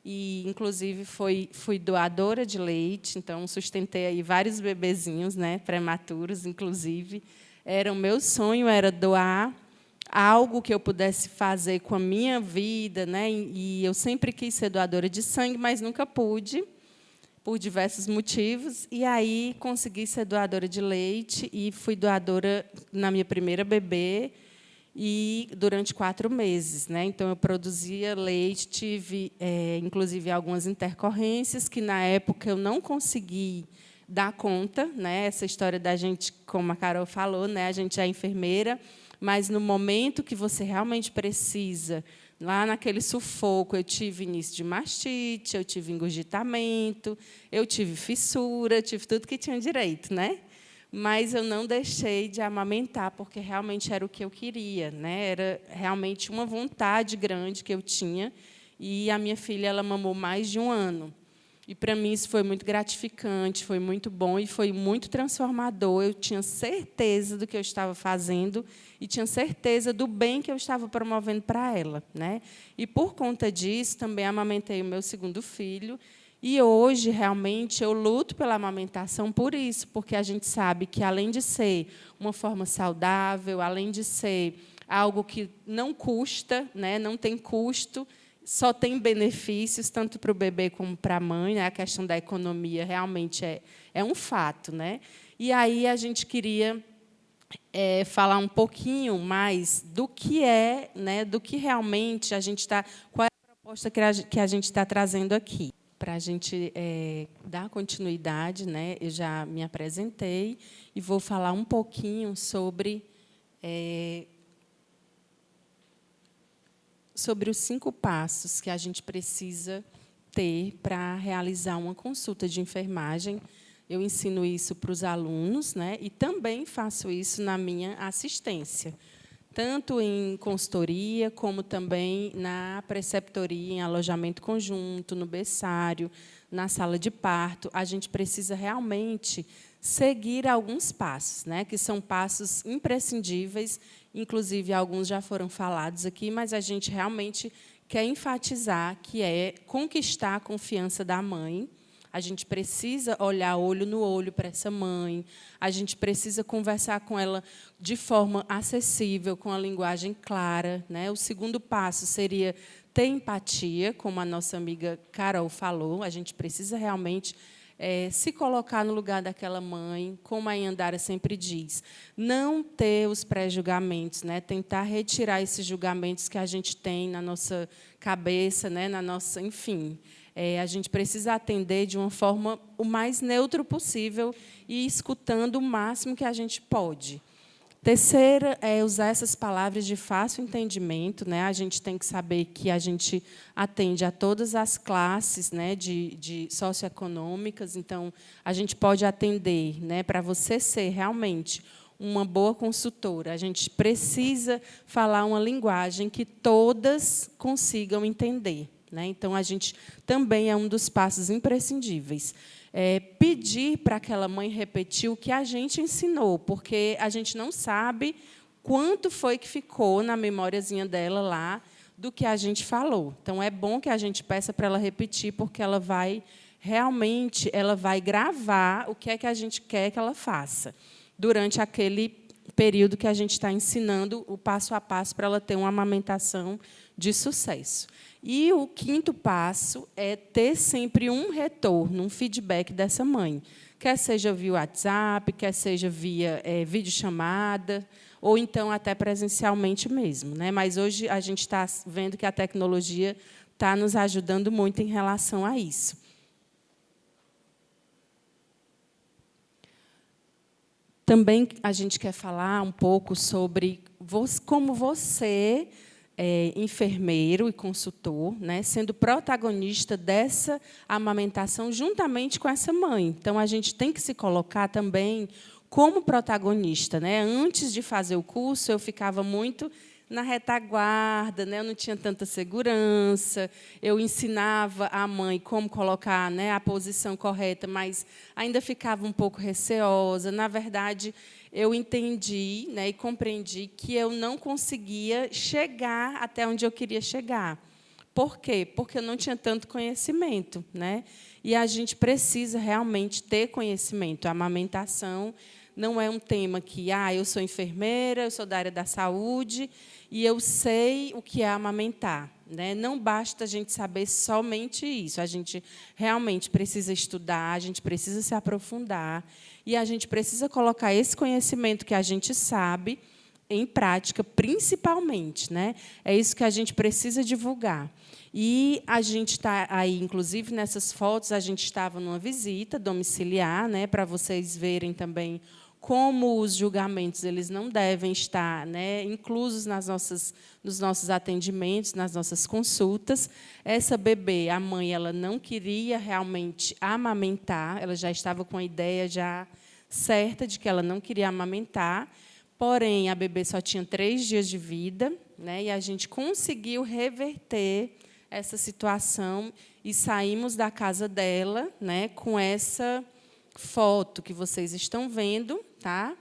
e, inclusive, fui doadora de leite, então sustentei aí vários bebezinhos, né, prematuros, inclusive. O meu sonho era doar algo que eu pudesse fazer com a minha vida, né? E eu sempre quis ser doadora de sangue, mas nunca pude, por diversos motivos. E aí consegui ser doadora de leite e fui doadora na minha primeira bebê e durante 4 meses, né? Então eu produzia leite, tive, inclusive, algumas intercorrências que na época eu não consegui dar conta, né? Essa história da gente, como a Carol falou, né? A gente é enfermeira, mas no momento que você realmente precisa, lá naquele sufoco, eu tive início de mastite, eu tive engurgitamento, eu tive fissura, tive tudo que tinha direito, né? Mas eu não deixei de amamentar, porque realmente era o que eu queria, né? Era realmente uma vontade grande que eu tinha, e a minha filha ela mamou mais de 1 ano. E, para mim, isso foi muito gratificante, foi muito bom e foi muito transformador. Eu tinha certeza do que eu estava fazendo e tinha certeza do bem que eu estava promovendo para ela, né? E, por conta disso, também amamentei o meu segundo filho. E, hoje, realmente, eu luto pela amamentação por isso, porque a gente sabe que, além de ser uma forma saudável, além de ser algo que não custa, né, não tem custo, só tem benefícios, tanto para o bebê como para a mãe, né? A questão da economia realmente é um fato, né? E aí a gente queria falar um pouquinho mais do que né? Do que realmente a gente está, qual é a proposta que a gente está trazendo aqui. Para a gente dar continuidade, né? Eu já me apresentei e vou falar um pouquinho sobre os 5 passos que a gente precisa ter para realizar uma consulta de enfermagem. Eu ensino isso para os alunos, né? E também faço isso na minha assistência, tanto em consultoria, como também na preceptoria, em alojamento conjunto, no berçário, na sala de parto. A gente precisa realmente seguir alguns passos, né? Que são passos imprescindíveis. Inclusive, alguns já foram falados aqui, mas a gente realmente quer enfatizar que é conquistar a confiança da mãe. A gente precisa olhar olho no olho para essa mãe, a gente precisa conversar com ela de forma acessível, com a linguagem clara, né? O segundo passo seria ter empatia, como a nossa amiga Carol falou. A gente precisa realmente se colocar no lugar daquela mãe, como a Yandara sempre diz, não ter os pré-julgamentos, né? Tentar retirar esses julgamentos que a gente tem na nossa cabeça, né? Na nossa, enfim. A gente precisa atender de uma forma o mais neutro possível e escutando o máximo que a gente pode. Terceira é usar essas palavras de fácil entendimento, né? A gente tem que saber que a gente atende a todas as classes, né, de socioeconômicas. Então, a gente pode atender, né, para você ser realmente uma boa consultora, a gente precisa falar uma linguagem que todas consigam entender, né? Então, a gente também é um dos passos imprescindíveis. Pedir para aquela mãe repetir o que a gente ensinou, porque a gente não sabe quanto foi que ficou na memóriazinha dela lá do que a gente falou. Então, é bom que a gente peça para ela repetir, porque ela vai realmente gravar o que é que a gente quer que ela faça durante aquele período que a gente está ensinando o passo a passo para ela ter uma amamentação de sucesso. E o 5º passo é ter sempre um retorno, um feedback dessa mãe, quer seja via WhatsApp, quer seja via videochamada, ou então até presencialmente mesmo, né? Mas hoje a gente está vendo que a tecnologia está nos ajudando muito em relação a isso. Também a gente quer falar um pouco sobre como você, enfermeiro e consultor, né, sendo protagonista dessa amamentação juntamente com essa mãe. Então, a gente tem que se colocar também como protagonista, né? Antes de fazer o curso, eu ficava muito na retaguarda, né? Eu não tinha tanta segurança, eu ensinava a mãe como colocar, né, a posição correta, mas ainda ficava um pouco receosa. Na verdade, eu entendi, né, e compreendi que eu não conseguia chegar até onde eu queria chegar. Por quê? Porque eu não tinha tanto conhecimento, né? E a gente precisa realmente ter conhecimento. A amamentação não é um tema que, eu sou enfermeira, eu sou da área da saúde e eu sei o que é amamentar. Né? Não basta a gente saber somente isso, a gente realmente precisa estudar, a gente precisa se aprofundar e a gente precisa colocar esse conhecimento que a gente sabe em prática, principalmente. Né? É isso que a gente precisa divulgar. E a gente está aí, inclusive, nessas fotos, a gente estava numa visita domiciliar, né, para vocês verem também como os julgamentos eles não devem estar, né, inclusos nos nossos atendimentos, nas nossas consultas. Essa bebê, a mãe, ela não queria realmente amamentar, ela já estava com a ideia já certa de que ela não queria amamentar, porém, a bebê só tinha 3 dias de vida, né, e a gente conseguiu reverter essa situação e saímos da casa dela, né, com essa foto que vocês estão vendo, tá?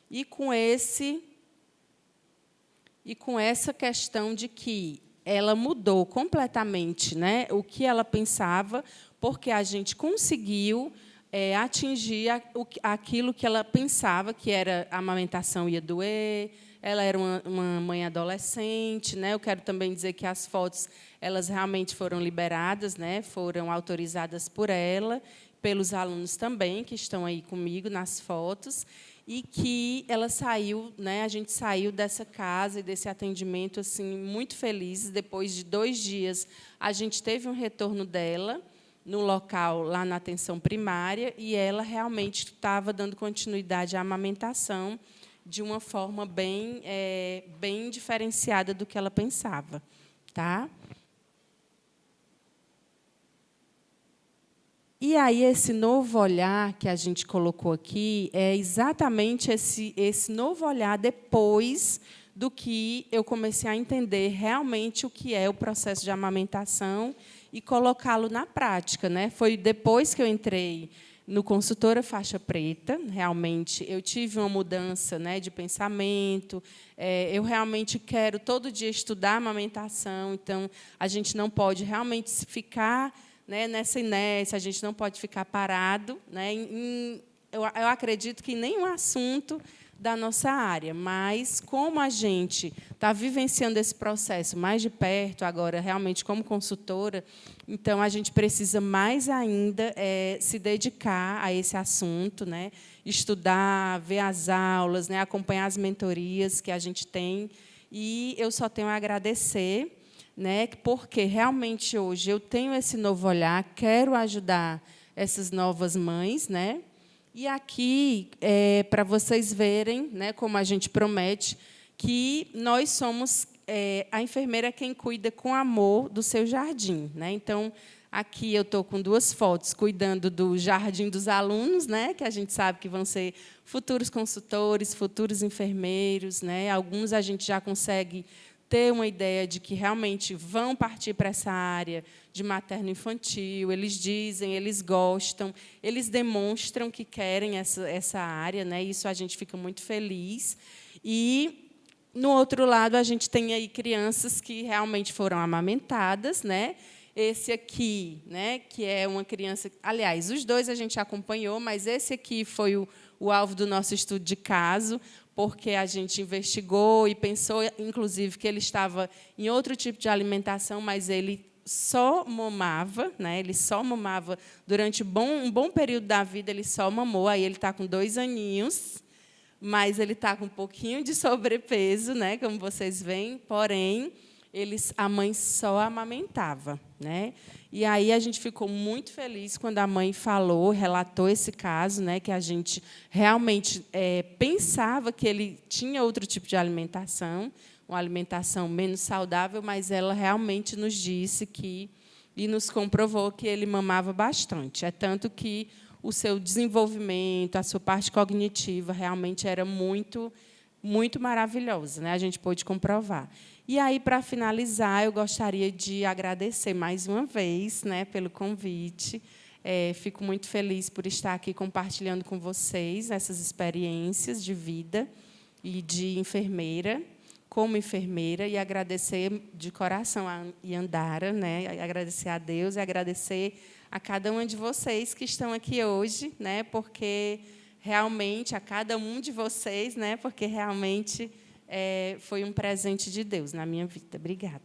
E com essa questão de que ela mudou completamente, né, o que ela pensava, porque a gente conseguiu atingir aquilo que ela pensava, que era a amamentação ia doer, ela era uma mãe adolescente, né? Eu quero também dizer que as fotos elas realmente foram liberadas, né? Foram autorizadas por ela, pelos alunos também que estão aí comigo nas fotos, e que ela saiu, né? A gente saiu dessa casa e desse atendimento assim muito felizes. Depois de 2 dias, a gente teve um retorno dela no local lá na atenção primária e ela realmente estava dando continuidade à amamentação de uma forma bem diferenciada do que ela pensava. Tá? E aí, esse novo olhar que a gente colocou aqui é exatamente esse novo olhar depois do que eu comecei a entender realmente o que é o processo de amamentação e colocá-lo na prática. Né? Foi depois que eu entrei no Consultora Faixa Preta, realmente, eu tive uma mudança, né, de pensamento, eu realmente quero todo dia estudar amamentação, então, a gente não pode realmente ficar, né, nessa inércia, a gente não pode ficar parado. Né, eu acredito que em nenhum assunto da nossa área, mas como a gente está vivenciando esse processo mais de perto, agora, realmente, como consultora, então, a gente precisa mais ainda se dedicar a esse assunto, né? Estudar, ver as aulas, né? Acompanhar as mentorias que a gente tem. E eu só tenho a agradecer, né? Porque, realmente, hoje, eu tenho esse novo olhar, quero ajudar essas novas mães, né? E aqui, para vocês verem, né, como a gente promete, que nós somos a enfermeira quem cuida com amor do seu jardim. Né? Então, aqui eu estou com 2 fotos cuidando do jardim dos alunos, né, que a gente sabe que vão ser futuros consultores, futuros enfermeiros. Né? Alguns a gente já consegue ter uma ideia de que realmente vão partir para essa área de materno-infantil, eles dizem, eles gostam, eles demonstram que querem essa área, né? Isso a gente fica muito feliz. E, no outro lado, a gente tem aí crianças que realmente foram amamentadas, né? Esse aqui, né, que é uma criança... Aliás, os 2 a gente acompanhou, mas esse aqui foi o alvo do nosso estudo de caso, porque a gente investigou e pensou, inclusive, que ele estava em outro tipo de alimentação, mas ele só mamava, né? Ele só mamava durante um bom período da vida, ele só mamou. Aí ele está com 2 aninhos, mas ele está com um pouquinho de sobrepeso, né? Como vocês veem, porém, a mãe só amamentava. Né? E aí a gente ficou muito feliz quando a mãe falou, relatou esse caso, né, que a gente realmente pensava que ele tinha outro tipo de alimentação, uma alimentação menos saudável, mas ela realmente nos disse e nos comprovou que ele mamava bastante. É tanto que o seu desenvolvimento, a sua parte cognitiva, realmente era muito, muito maravilhosa. Né? A gente pôde comprovar. E aí, para finalizar, eu gostaria de agradecer mais uma vez, né, pelo convite. Fico muito feliz por estar aqui compartilhando com vocês essas experiências de vida e de enfermeira, como enfermeira, e agradecer de coração a Yandara, né, agradecer a Deus e agradecer a cada uma de vocês que estão aqui hoje, né, porque realmente a cada um de vocês, né? Porque realmente foi um presente de Deus na minha vida. Obrigada.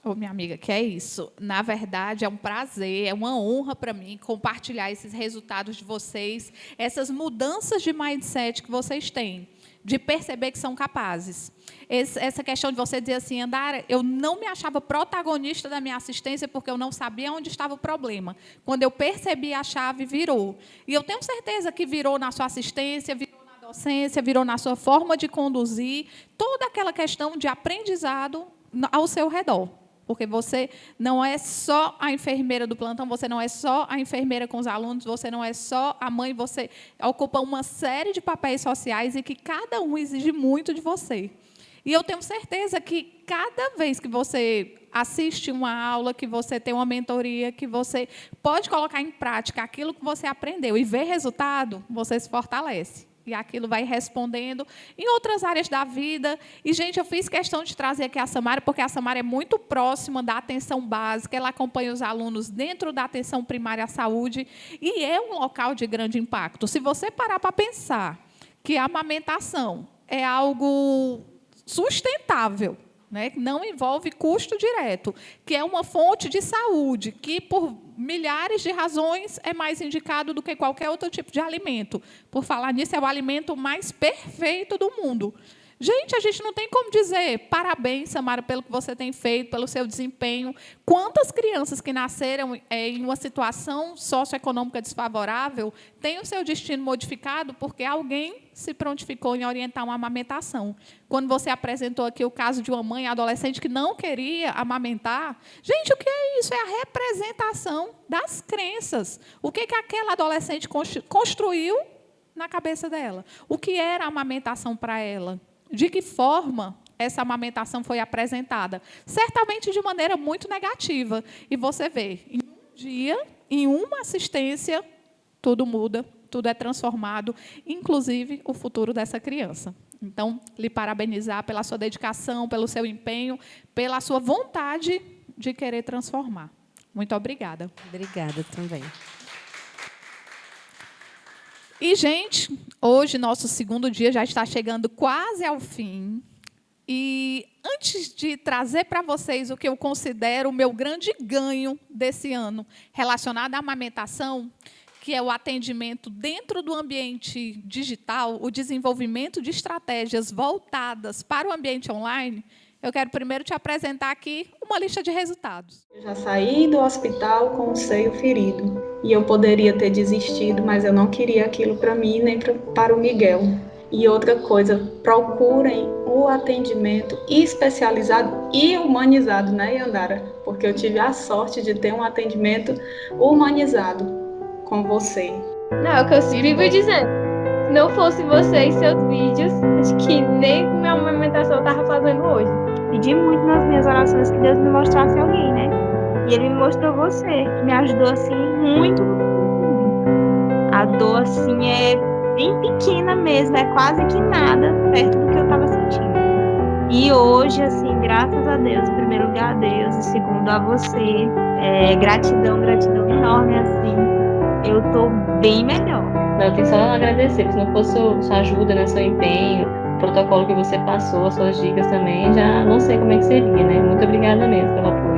Ô, minha amiga, que é isso. Na verdade, é um prazer, é uma honra para mim compartilhar esses resultados de vocês, essas mudanças de mindset que vocês têm, de perceber que são capazes. Essa questão de você dizer assim, Andara, eu não me achava protagonista da minha assistência porque eu não sabia onde estava o problema. Quando eu percebi, a chave virou. E eu tenho certeza que virou na sua assistência, virou na docência, virou na sua forma de conduzir, toda aquela questão de aprendizado ao seu redor. Porque você não é só a enfermeira do plantão, você não é só a enfermeira com os alunos, você não é só a mãe, você ocupa uma série de papéis sociais e que cada um exige muito de você. E eu tenho certeza que cada vez que você assiste uma aula, que você tem uma mentoria, que você pode colocar em prática aquilo que você aprendeu e ver resultado, você se fortalece. E aquilo vai respondendo em outras áreas da vida. E, gente, eu fiz questão de trazer aqui a Samara, porque a Samara é muito próxima da atenção básica, ela acompanha os alunos dentro da atenção primária à saúde, e é um local de grande impacto. Se você parar para pensar que a amamentação é algo sustentável, né, que não envolve custo direto, que é uma fonte de saúde, que, por milhares de razões, é mais indicado do que qualquer outro tipo de alimento. Por falar nisso, é o alimento mais perfeito do mundo. Gente, a gente não tem como dizer parabéns, Samara, pelo que você tem feito, pelo seu desempenho. Quantas crianças que nasceram em uma situação socioeconômica desfavorável têm o seu destino modificado porque alguém se prontificou em orientar uma amamentação? Quando você apresentou aqui o caso de uma mãe adolescente que não queria amamentar, gente, o que é isso? É a representação das crenças. O que aquela adolescente construiu na cabeça dela? O que era a amamentação para ela? De que forma essa amamentação foi apresentada? Certamente de maneira muito negativa. E você vê, em um dia, em uma assistência, tudo muda, tudo é transformado, inclusive o futuro dessa criança. Então, lhe parabenizar pela sua dedicação, pelo seu empenho, pela sua vontade de querer transformar. Muito obrigada. Obrigada também. E, gente, hoje, nosso segundo dia já está chegando quase ao fim. E, antes de trazer para vocês o que eu considero o meu grande ganho desse ano relacionado à amamentação, que é o atendimento dentro do ambiente digital, o desenvolvimento de estratégias voltadas para o ambiente online, eu quero primeiro te apresentar aqui uma lista de resultados. Eu já saí do hospital com o seio ferido. E eu poderia ter desistido, mas eu não queria aquilo para mim nem para o Miguel. E outra coisa, procurem o atendimento especializado e humanizado, né, Yandara? Porque eu tive a sorte de ter um atendimento humanizado com você. Não, é o que eu vivo dizendo. Se não fosse você e seus vídeos, acho que nem minha amamentação eu estava fazendo hoje. Pedi muito nas minhas orações que Deus me mostrasse alguém, né? E Ele me mostrou você, que me ajudou, assim, muito. A dor, assim, é bem pequena mesmo, é quase que nada perto do que eu estava sentindo. E hoje, assim, graças a Deus, em primeiro lugar a Deus, e segundo a você, gratidão enorme, assim, eu tô bem melhor. Eu tenho só a agradecer, porque se não fosse sua ajuda, né, seu empenho, o protocolo que você passou, as suas dicas também, já não sei como é que seria, né? Muito obrigada mesmo pelo apoio.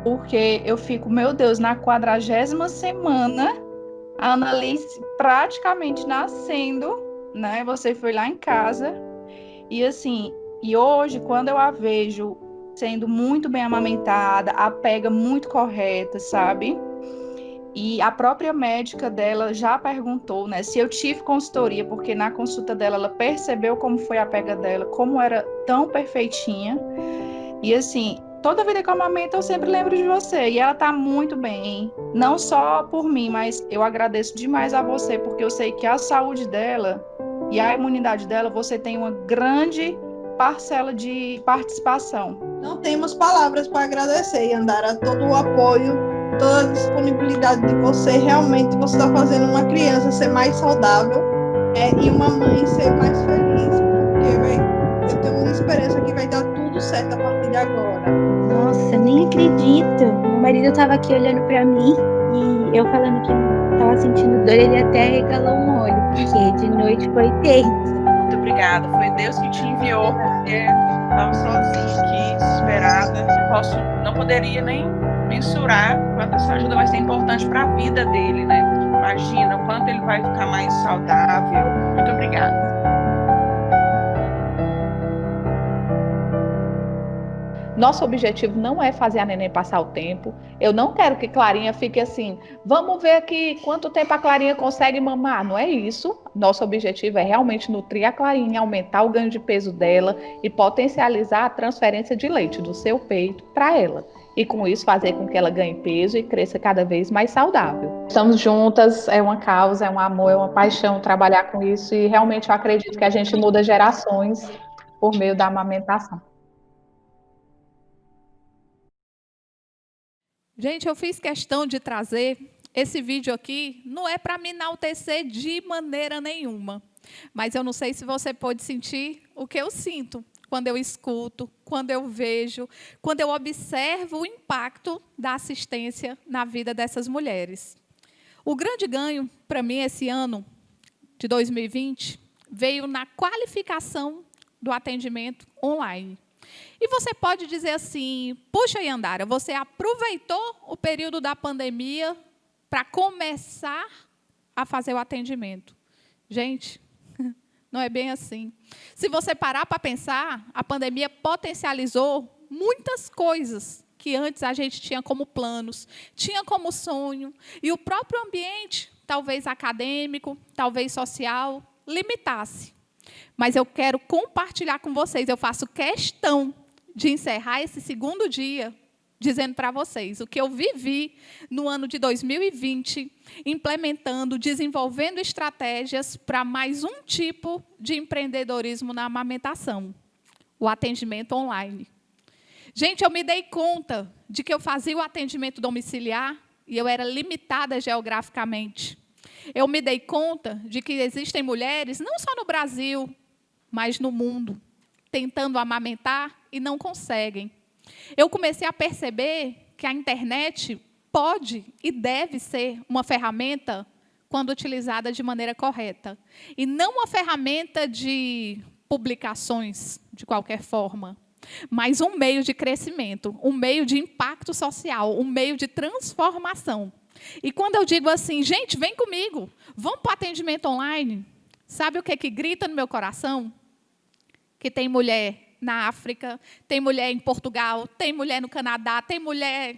Porque eu fico, meu Deus, na 40ª semana, a Annalice praticamente nascendo, né? Você foi lá em casa, e assim, e hoje, quando eu a vejo sendo muito bem amamentada, a pega muito correta, sabe? E a própria médica dela já perguntou, né, se eu tive consultoria, porque na consulta dela ela percebeu como foi a pega dela, como era tão perfeitinha. E assim, toda vida que eu amamento eu sempre lembro de você. E ela tá muito bem, não só por mim, mas eu agradeço demais a você, porque eu sei que a saúde dela e a imunidade dela, você tem uma grande parcela de participação. Não temos palavras para agradecer, Yandara, todo o apoio, toda a disponibilidade de você. Realmente você está fazendo uma criança ser mais saudável e uma mãe ser mais feliz, porque eu tenho uma experiência que vai certo a partir de agora. Nossa, nem acredito. Meu marido estava aqui olhando para mim e eu falando que estava sentindo dor, ele até regalou um olho, porque de noite foi tenso. Muito obrigada. Foi Deus que te enviou, porque estava sozinha aqui, desesperada. Não poderia nem mensurar quanto essa ajuda vai ser importante para a vida dele, né? Imagina o quanto ele vai ficar mais saudável. Muito obrigada. Nosso objetivo não é fazer a neném passar o tempo. Eu não quero que Clarinha fique assim, vamos ver aqui quanto tempo a Clarinha consegue mamar. Não é isso. Nosso objetivo é realmente nutrir a Clarinha, aumentar o ganho de peso dela e potencializar a transferência de leite do seu peito para ela. E com isso fazer com que ela ganhe peso e cresça cada vez mais saudável. Estamos juntas, é uma causa, é um amor, é uma paixão trabalhar com isso e realmente eu acredito que a gente muda gerações por meio da amamentação. Gente, eu fiz questão de trazer esse vídeo aqui, não é para me enaltecer de maneira nenhuma, mas eu não sei se você pode sentir o que eu sinto quando eu escuto, quando eu vejo, quando eu observo o impacto da assistência na vida dessas mulheres. O grande ganho para mim esse ano de 2020 veio na qualificação do atendimento online. E você pode dizer assim, puxa, Yandara, você aproveitou o período da pandemia para começar a fazer o atendimento. Gente, não é bem assim. Se você parar para pensar, a pandemia potencializou muitas coisas que antes a gente tinha como planos, tinha como sonho, e o próprio ambiente, talvez acadêmico, talvez social, limitasse. Mas eu quero compartilhar com vocês, eu faço questão de encerrar esse segundo dia dizendo para vocês o que eu vivi no ano de 2020, implementando, desenvolvendo estratégias para mais um tipo de empreendedorismo na amamentação, o atendimento online. Gente, eu me dei conta de que eu fazia o atendimento domiciliar e eu era limitada geograficamente. Eu me dei conta de que existem mulheres, não só no Brasil, mas no mundo, tentando amamentar e não conseguem. Eu comecei a perceber que a internet pode e deve ser uma ferramenta quando utilizada de maneira correta. E não uma ferramenta de publicações, de qualquer forma, mas um meio de crescimento, um meio de impacto social, um meio de transformação. E quando eu digo assim, gente, vem comigo, vamos para o atendimento online, sabe o que grita no meu coração? Que tem mulher na África, tem mulher em Portugal, tem mulher no Canadá, tem mulher...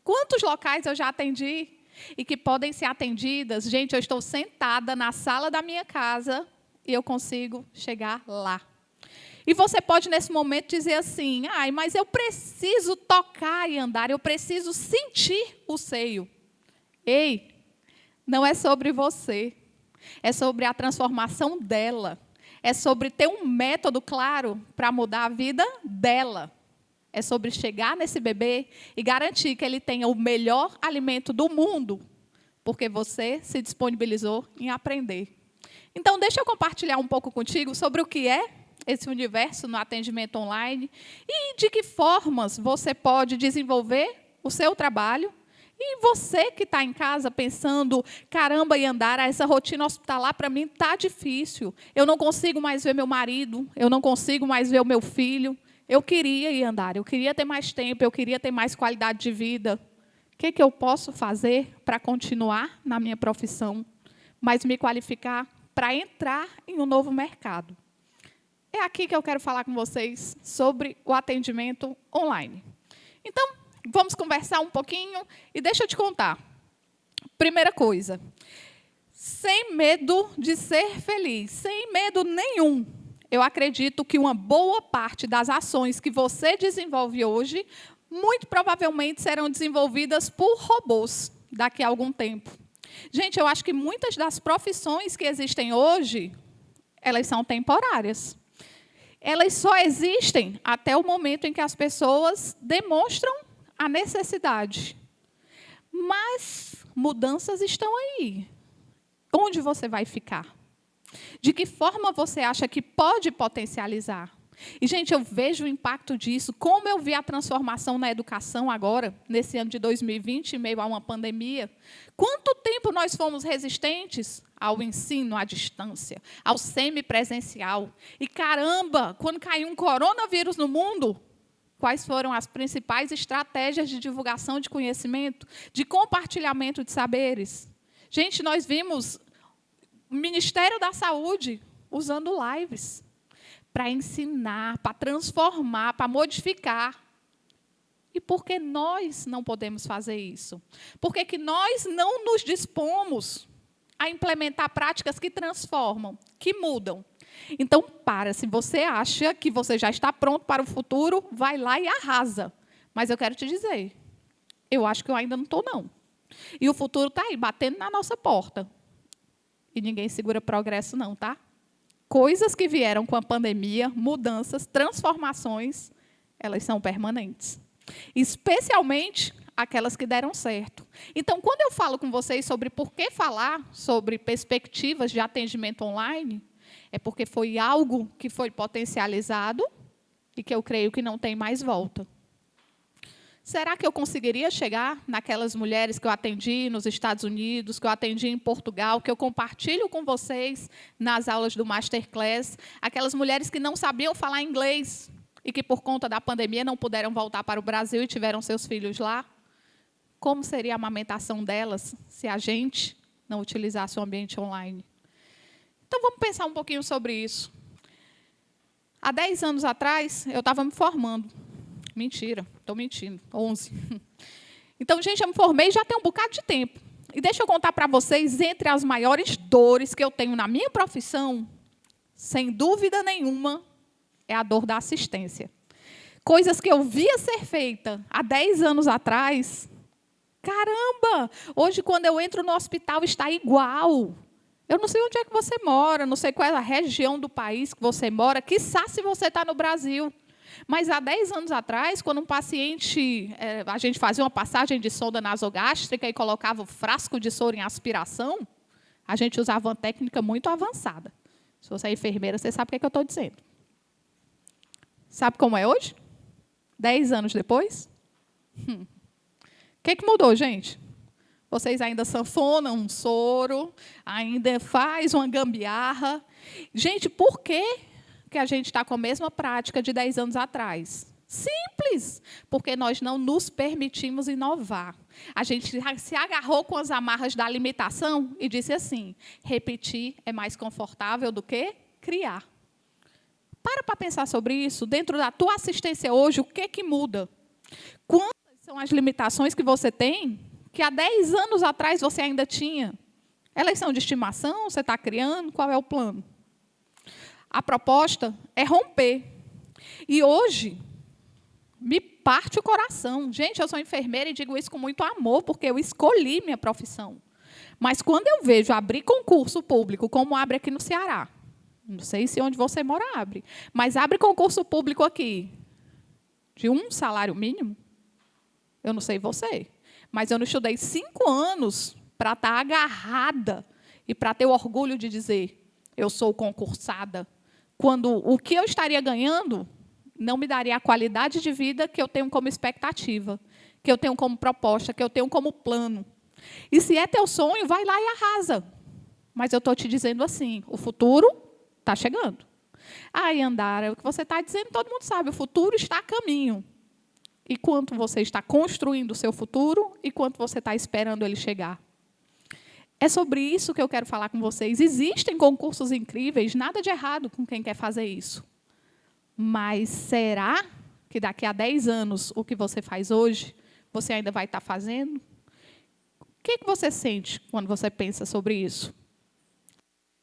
Quantos locais eu já atendi e que podem ser atendidas? Gente, eu estou sentada na sala da minha casa e eu consigo chegar lá. E você pode, nesse momento, dizer assim, mas eu preciso tocar e andar, eu preciso sentir o seio. Ei, não é sobre você, é sobre a transformação dela, é sobre ter um método claro para mudar a vida dela, é sobre chegar nesse bebê e garantir que ele tenha o melhor alimento do mundo, porque você se disponibilizou em aprender. Então, deixa eu compartilhar um pouco contigo sobre o que é esse universo no atendimento online e de que formas você pode desenvolver o seu trabalho. E você que está em casa pensando, caramba, Yandara, essa rotina hospitalar para mim está difícil. Eu não consigo mais ver meu marido, eu não consigo mais ver o meu filho. Eu queria, Yandara, eu queria ter mais tempo, eu queria ter mais qualidade de vida. O que eu posso fazer para continuar na minha profissão, mas me qualificar para entrar em um novo mercado? É aqui que eu quero falar com vocês sobre o atendimento online. Então, vamos conversar um pouquinho e deixa eu te contar. Primeira coisa, sem medo de ser feliz, sem medo nenhum, eu acredito que uma boa parte das ações que você desenvolve hoje, muito provavelmente serão desenvolvidas por robôs daqui a algum tempo. Gente, eu acho que muitas das profissões que existem hoje, elas são temporárias. Elas só existem até o momento em que as pessoas demonstram a necessidade. Mas mudanças estão aí. Onde você vai ficar? De que forma você acha que pode potencializar? E, gente, eu vejo o impacto disso, como eu vi a transformação na educação agora, nesse ano de 2020, em meio a uma pandemia. Quanto tempo nós fomos resistentes ao ensino à distância, ao semipresencial? E, caramba, quando caiu um coronavírus no mundo, quais foram as principais estratégias de divulgação de conhecimento, de compartilhamento de saberes? Gente, nós vimos o Ministério da Saúde usando lives para ensinar, para transformar, para modificar. E por que nós não podemos fazer isso? Por que nós não nos dispomos a implementar práticas que transformam, que mudam? Então, se você acha que você já está pronto para o futuro, vai lá e arrasa. Mas eu quero te dizer, eu acho que eu ainda não estou, não. E o futuro está aí, batendo na nossa porta. E ninguém segura progresso, não, tá? Coisas que vieram com a pandemia, mudanças, transformações, elas são permanentes. Especialmente aquelas que deram certo. Então, quando eu falo com vocês sobre por que falar sobre perspectivas de atendimento online, é porque foi algo que foi potencializado e que eu creio que não tem mais volta. Será que eu conseguiria chegar naquelas mulheres que eu atendi nos Estados Unidos, que eu atendi em Portugal, que eu compartilho com vocês nas aulas do Masterclass, aquelas mulheres que não sabiam falar inglês e que, por conta da pandemia, não puderam voltar para o Brasil e tiveram seus filhos lá? Como seria a amamentação delas se a gente não utilizasse o ambiente online? Então, vamos pensar um pouquinho sobre isso. Há 10 anos atrás, eu estava me formando. Mentira, estou mentindo, 11. Então, gente, eu me formei já tem um bocado de tempo. E deixa eu contar para vocês, entre as maiores dores que eu tenho na minha profissão, sem dúvida nenhuma, é a dor da assistência. Coisas que eu via ser feita há 10 anos atrás, caramba, hoje, quando eu entro no hospital, está igual. Eu não sei onde é que você mora, não sei qual é a região do país que você mora, quiçá se você está no Brasil. Mas há 10 anos atrás, quando um paciente, a gente fazia uma passagem de sonda nasogástrica e colocava o frasco de soro em aspiração, a gente usava uma técnica muito avançada. Se você é enfermeira, você sabe o que eu estou dizendo. Sabe como é hoje? 10 anos depois? O que mudou, gente? Vocês ainda sanfonam um soro, ainda faz uma gambiarra. Gente, por que a gente está com a mesma prática de 10 anos atrás? Simples, porque nós não nos permitimos inovar. A gente se agarrou com as amarras da limitação e disse assim, repetir é mais confortável do que criar. Para pensar sobre isso. Dentro da tua assistência hoje, o que muda? Quantas são as limitações que você tem que há 10 anos atrás você ainda tinha? Elas são de estimação? Você está criando? Qual é o plano? A proposta é romper. E hoje, me parte o coração. Gente, eu sou enfermeira e digo isso com muito amor, porque eu escolhi minha profissão. Mas quando eu vejo abrir concurso público, como abre aqui no Ceará, não sei se onde você mora abre, mas abre concurso público aqui, de um salário mínimo, eu não sei você, mas eu não estudei 5 anos para estar agarrada e para ter o orgulho de dizer, eu sou concursada, quando o que eu estaria ganhando não me daria a qualidade de vida que eu tenho como expectativa, que eu tenho como proposta, que eu tenho como plano. E se é teu sonho, vai lá e arrasa. Mas eu estou te dizendo assim, o futuro está chegando. Ai, Andara, o que você está dizendo, todo mundo sabe, o futuro está a caminho. E quanto você está construindo o seu futuro e quanto você está esperando ele chegar. É sobre isso que eu quero falar com vocês. Existem concursos incríveis, nada de errado com quem quer fazer isso. Mas será que daqui a 10 anos, o que você faz hoje, você ainda vai estar fazendo? O que você sente quando você pensa sobre isso?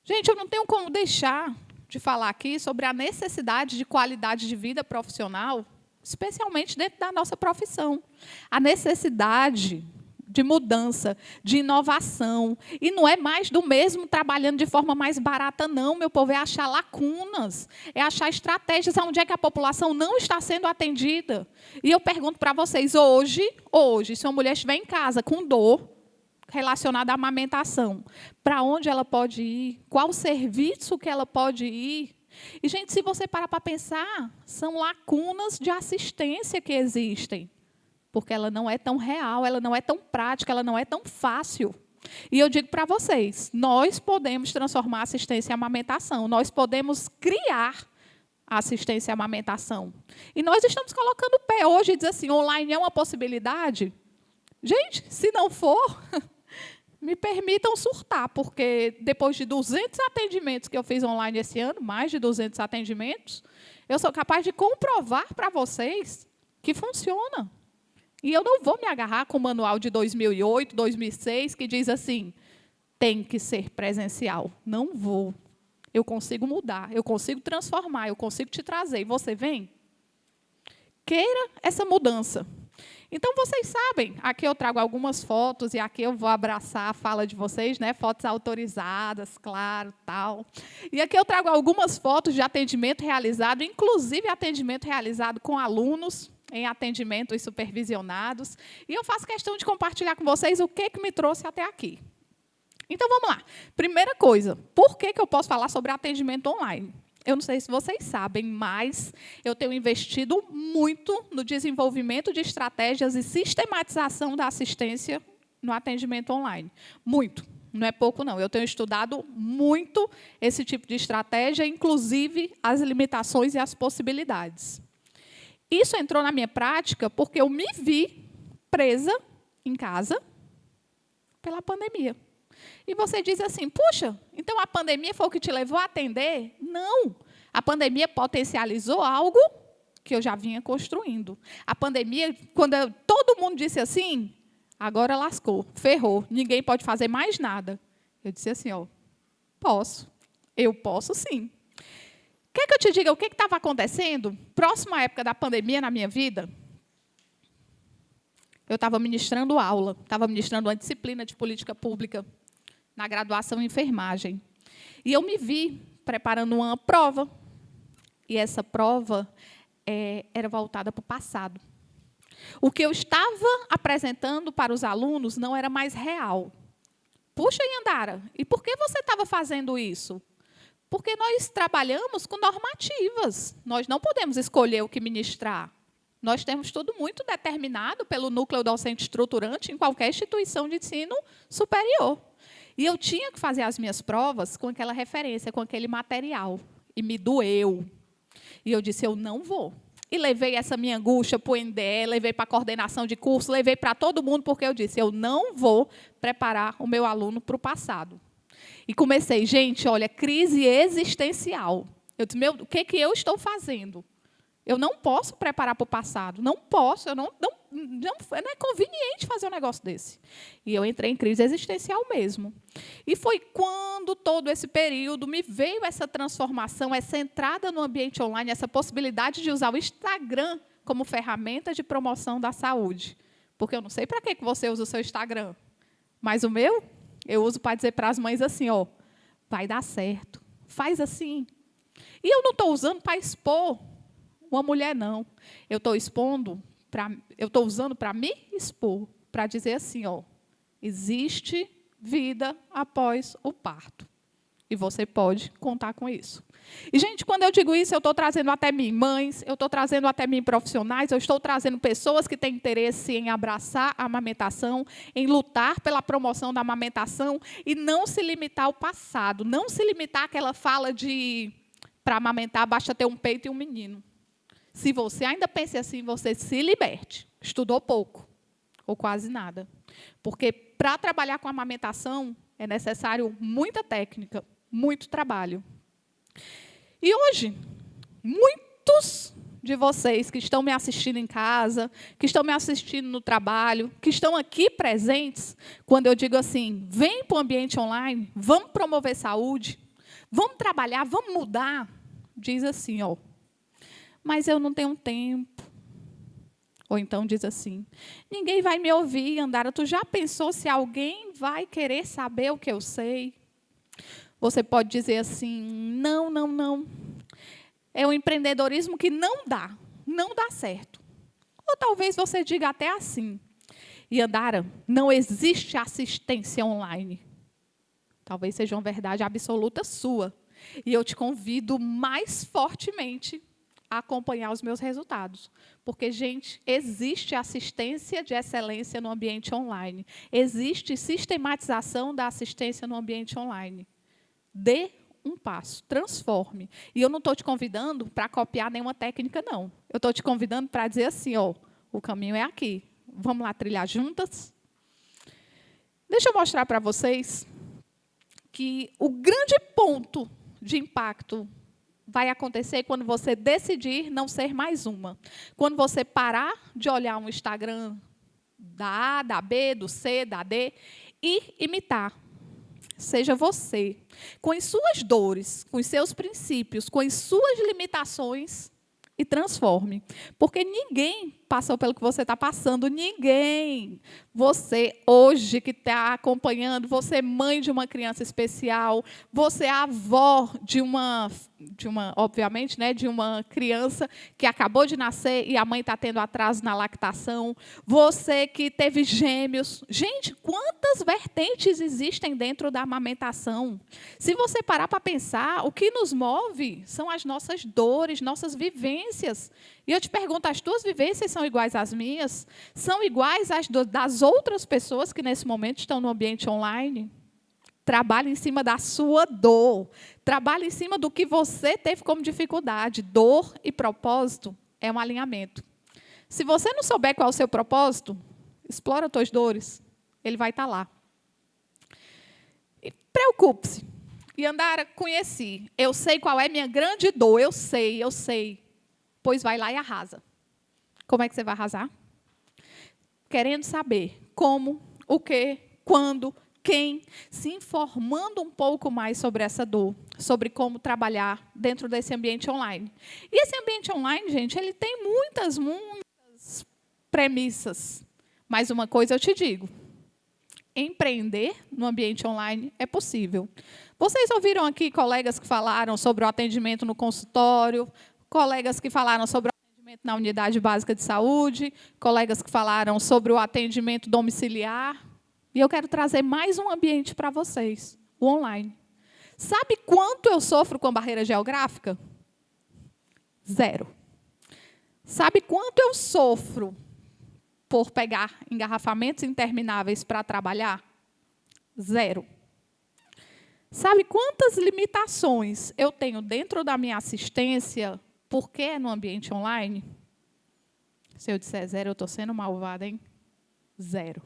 Gente, eu não tenho como deixar de falar aqui sobre a necessidade de qualidade de vida profissional, especialmente dentro da nossa profissão. A necessidade de mudança, de inovação. E não é mais do mesmo trabalhando de forma mais barata, não, meu povo. É achar lacunas, é achar estratégias onde é que a população não está sendo atendida. E eu pergunto para vocês, hoje, se uma mulher estiver em casa com dor relacionada à amamentação, para onde ela pode ir? Qual serviço que ela pode ir? E, gente, se você parar para pensar, são lacunas de assistência que existem. Porque ela não é tão real, ela não é tão prática, ela não é tão fácil. E eu digo para vocês, nós podemos transformar a assistência em amamentação, nós podemos criar a assistência à amamentação. E nós estamos colocando o pé hoje e dizer assim, online é uma possibilidade? Gente, se não for, me permitam surtar, porque depois de 200 atendimentos que eu fiz online esse ano, mais de 200 atendimentos, eu sou capaz de comprovar para vocês que funciona. E eu não vou me agarrar com o manual de 2008, 2006, que diz assim, tem que ser presencial. Não vou. Eu consigo mudar, eu consigo transformar, eu consigo te trazer. E você vem? Queira essa mudança. Então, vocês sabem, aqui eu trago algumas fotos, e aqui eu vou abraçar a fala de vocês, né? Fotos autorizadas, claro, tal. E aqui eu trago algumas fotos de atendimento realizado, inclusive atendimento realizado com alunos, em atendimentos supervisionados. E eu faço questão de compartilhar com vocês o que me trouxe até aqui. Então, vamos lá. Primeira coisa, por que eu posso falar sobre atendimento online? Eu não sei se vocês sabem, mas eu tenho investido muito no desenvolvimento de estratégias e sistematização da assistência no atendimento online. Muito. Não é pouco, não. Eu tenho estudado muito esse tipo de estratégia, inclusive as limitações e as possibilidades. Isso entrou na minha prática porque eu me vi presa em casa pela pandemia. E você diz assim, puxa, então a pandemia foi o que te levou a atender? Não. A pandemia potencializou algo que eu já vinha construindo. A pandemia, quando todo mundo disse assim, agora lascou, ferrou, ninguém pode fazer mais nada. Eu disse assim, ó, posso. Eu posso sim. Quer que eu te diga o que estava acontecendo? Próxima época da pandemia na minha vida, eu estava ministrando aula, estava ministrando uma disciplina de política pública na graduação em enfermagem. E eu me vi preparando uma prova, e essa prova era voltada para o passado. O que eu estava apresentando para os alunos não era mais real. Puxa, Yandara, e por que você estava fazendo isso? Porque nós trabalhamos com normativas. Nós não podemos escolher o que ministrar. Nós temos tudo muito determinado pelo núcleo docente estruturante em qualquer instituição de ensino superior. E eu tinha que fazer as minhas provas com aquela referência, com aquele material. E me doeu. E eu disse, eu não vou. E levei essa minha angústia para o NDE, levei para a coordenação de curso, levei para todo mundo, porque eu disse, eu não vou preparar o meu aluno para o passado. E comecei, gente, olha, crise existencial. Eu disse, o que eu estou fazendo? Eu não posso preparar para o passado, não posso, não é conveniente fazer um negócio desse. E eu entrei em crise existencial mesmo. E foi quando todo esse período me veio essa transformação, essa entrada no ambiente online, essa possibilidade de usar o Instagram como ferramenta de promoção da saúde. Porque eu não sei para que você usa o seu Instagram, mas o meu, eu uso para dizer para as mães assim, ó, vai dar certo, faz assim. E eu não estou usando para expor uma mulher, não. Eu estou usando para me expor, para dizer assim, ó, existe vida após o parto. E você pode contar com isso. E, gente, quando eu digo isso, eu estou trazendo até mim mães, eu estou trazendo até mim profissionais, eu estou trazendo pessoas que têm interesse em abraçar a amamentação, em lutar pela promoção da amamentação e não se limitar ao passado, não se limitar àquela fala de para amamentar basta ter um peito e um menino. Se você ainda pensa assim, você se liberte. Estudou pouco, ou quase nada. Porque para trabalhar com a amamentação é necessário muita técnica, muito trabalho. E hoje, muitos de vocês que estão me assistindo em casa, que estão me assistindo no trabalho, que estão aqui presentes, quando eu digo assim, vem para o ambiente online, vamos promover saúde, vamos trabalhar, vamos mudar, diz assim, ó, mas eu não tenho tempo. Ou então diz assim, ninguém vai me ouvir, Yandara, tu já pensou se alguém vai querer saber o que eu sei? Você pode dizer assim, não. É um empreendedorismo que não dá certo. Ou talvez você diga até assim, Yandara, não existe assistência online. Talvez seja uma verdade absoluta sua. E eu te convido mais fortemente a acompanhar os meus resultados. Porque, gente, existe assistência de excelência no ambiente online. Existe sistematização da assistência no ambiente online. Dê um passo, transforme. E eu não estou te convidando para copiar nenhuma técnica, não. Eu estou te convidando para dizer assim, ó, o caminho é aqui. Vamos lá trilhar juntas? Deixa eu mostrar para vocês que o grande ponto de impacto vai acontecer quando você decidir não ser mais uma. Quando você parar de olhar um Instagram da A, da B, do C, da D e imitar. Seja você, com as suas dores, com os seus princípios, com as suas limitações, e transforme. Porque ninguém passou pelo que você está passando, ninguém. Você, hoje, que está acompanhando, você é mãe de uma criança especial, você é avó de uma obviamente, né, de uma criança que acabou de nascer e a mãe está tendo atraso na lactação, você que teve gêmeos. Gente, quantas vertentes existem dentro da amamentação? Se você parar para pensar, o que nos move são as nossas dores, nossas vivências. E eu te pergunto, as tuas vivências são iguais às minhas? São iguais às das outras pessoas que nesse momento estão no ambiente online? Trabalhe em cima da sua dor. Trabalhe em cima do que você teve como dificuldade. Dor e propósito é um alinhamento. Se você não souber qual é o seu propósito, explora as tuas dores. Ele vai estar lá. E preocupe-se. E Andara, conheci. Eu sei qual é minha grande dor. Eu sei. Pois vai lá e arrasa. Como é que você vai arrasar? Querendo saber como, o que, quando, quem, se informando um pouco mais sobre essa dor, sobre como trabalhar dentro desse ambiente online. E esse ambiente online, gente, ele tem muitas premissas. Mas uma coisa eu te digo, empreender no ambiente online é possível. Vocês ouviram aqui colegas que falaram sobre o atendimento no consultório, colegas que falaram sobre o atendimento na unidade básica de saúde, colegas que falaram sobre o atendimento domiciliar. E eu quero trazer mais um ambiente para vocês, o online. Sabe quanto eu sofro com barreira geográfica? 0. Sabe quanto eu sofro por pegar engarrafamentos intermináveis para trabalhar? 0. Sabe quantas limitações eu tenho dentro da minha assistência porque é no ambiente online? Se eu disser 0, eu estou sendo malvada, hein? 0.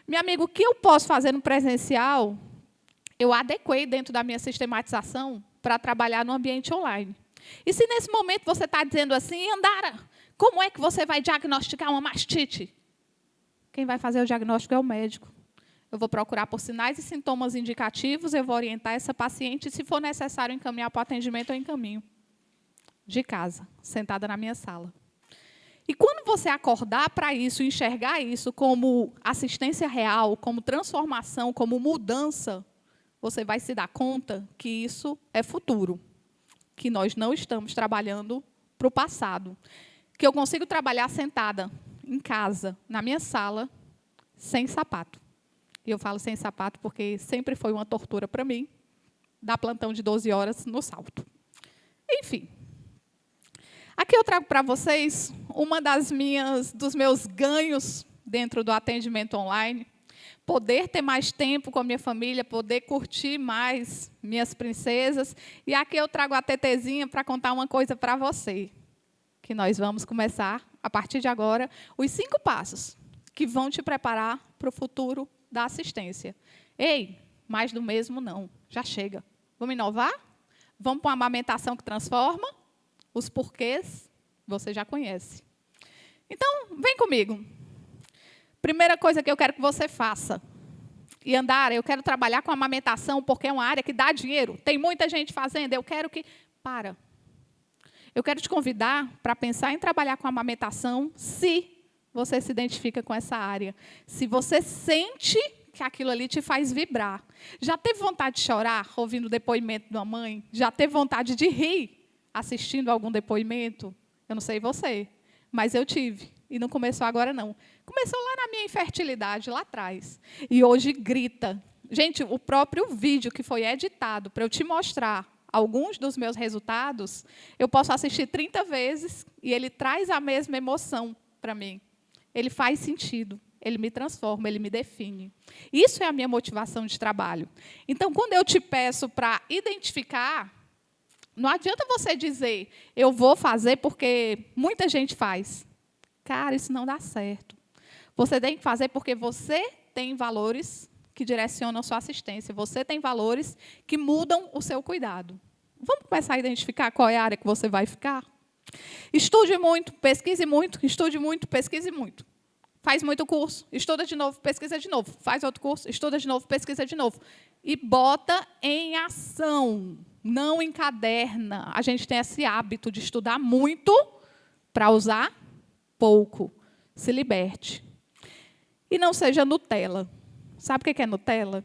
Meu amigo, o que eu posso fazer no presencial, eu adequei dentro da minha sistematização para trabalhar no ambiente online. E se nesse momento você está dizendo assim, Andara, como é que você vai diagnosticar uma mastite? Quem vai fazer o diagnóstico é o médico. Eu vou procurar por sinais e sintomas indicativos, eu vou orientar essa paciente, e se for necessário encaminhar para o atendimento, eu encaminho. De casa, sentada na minha sala. E quando você acordar para isso, enxergar isso como assistência real, como transformação, como mudança, você vai se dar conta que isso é futuro. Que nós não estamos trabalhando para o passado. Que eu consigo trabalhar sentada em casa, na minha sala, sem sapato. E eu falo sem sapato porque sempre foi uma tortura para mim, dar plantão de 12 horas no salto. Enfim. Aqui eu trago para vocês uma dos meus ganhos dentro do atendimento online. Poder ter mais tempo com a minha família, poder curtir mais minhas princesas. E aqui eu trago a Tetezinha para contar uma coisa para você. Que nós vamos começar, a partir de agora, os 5 passos que vão te preparar para o futuro da assistência. Ei, mais do mesmo não, já chega. Vamos inovar? Vamos para uma amamentação que transforma? Os porquês você já conhece. Então, vem comigo. Primeira coisa que eu quero que você faça. E Andara, eu quero trabalhar com amamentação porque é uma área que dá dinheiro. Tem muita gente fazendo, eu quero que... Para. Eu quero te convidar para pensar em trabalhar com amamentação se você se identifica com essa área. Se você sente que aquilo ali te faz vibrar. Já teve vontade de chorar ouvindo o depoimento de uma mãe? Já teve vontade de rir assistindo algum depoimento? Eu não sei você, mas eu tive. E não começou agora, não. Começou lá na minha infertilidade, lá atrás. E hoje grita Gente, o próprio vídeo que foi editado para eu te mostrar alguns dos meus resultados, eu posso assistir 30 vezes e ele traz a mesma emoção para mim. Ele faz sentido, ele me transforma, ele me define. Isso é a minha motivação de trabalho. Então, quando eu te peço para identificar, não adianta você dizer, eu vou fazer porque muita gente faz. Cara, isso não dá certo. Você tem que fazer porque você tem valores que direcionam a sua assistência. Você tem valores que mudam o seu cuidado. Vamos começar a identificar qual é a área que você vai ficar? Estude muito, pesquise muito, estude muito, pesquise muito. Faz muito curso, estuda de novo, pesquisa de novo. Faz outro curso, estuda de novo, pesquisa de novo. E bota em ação, não encaderna. A gente tem esse hábito de estudar muito para usar pouco. Se liberte. E não seja Nutella. Sabe o que é Nutella?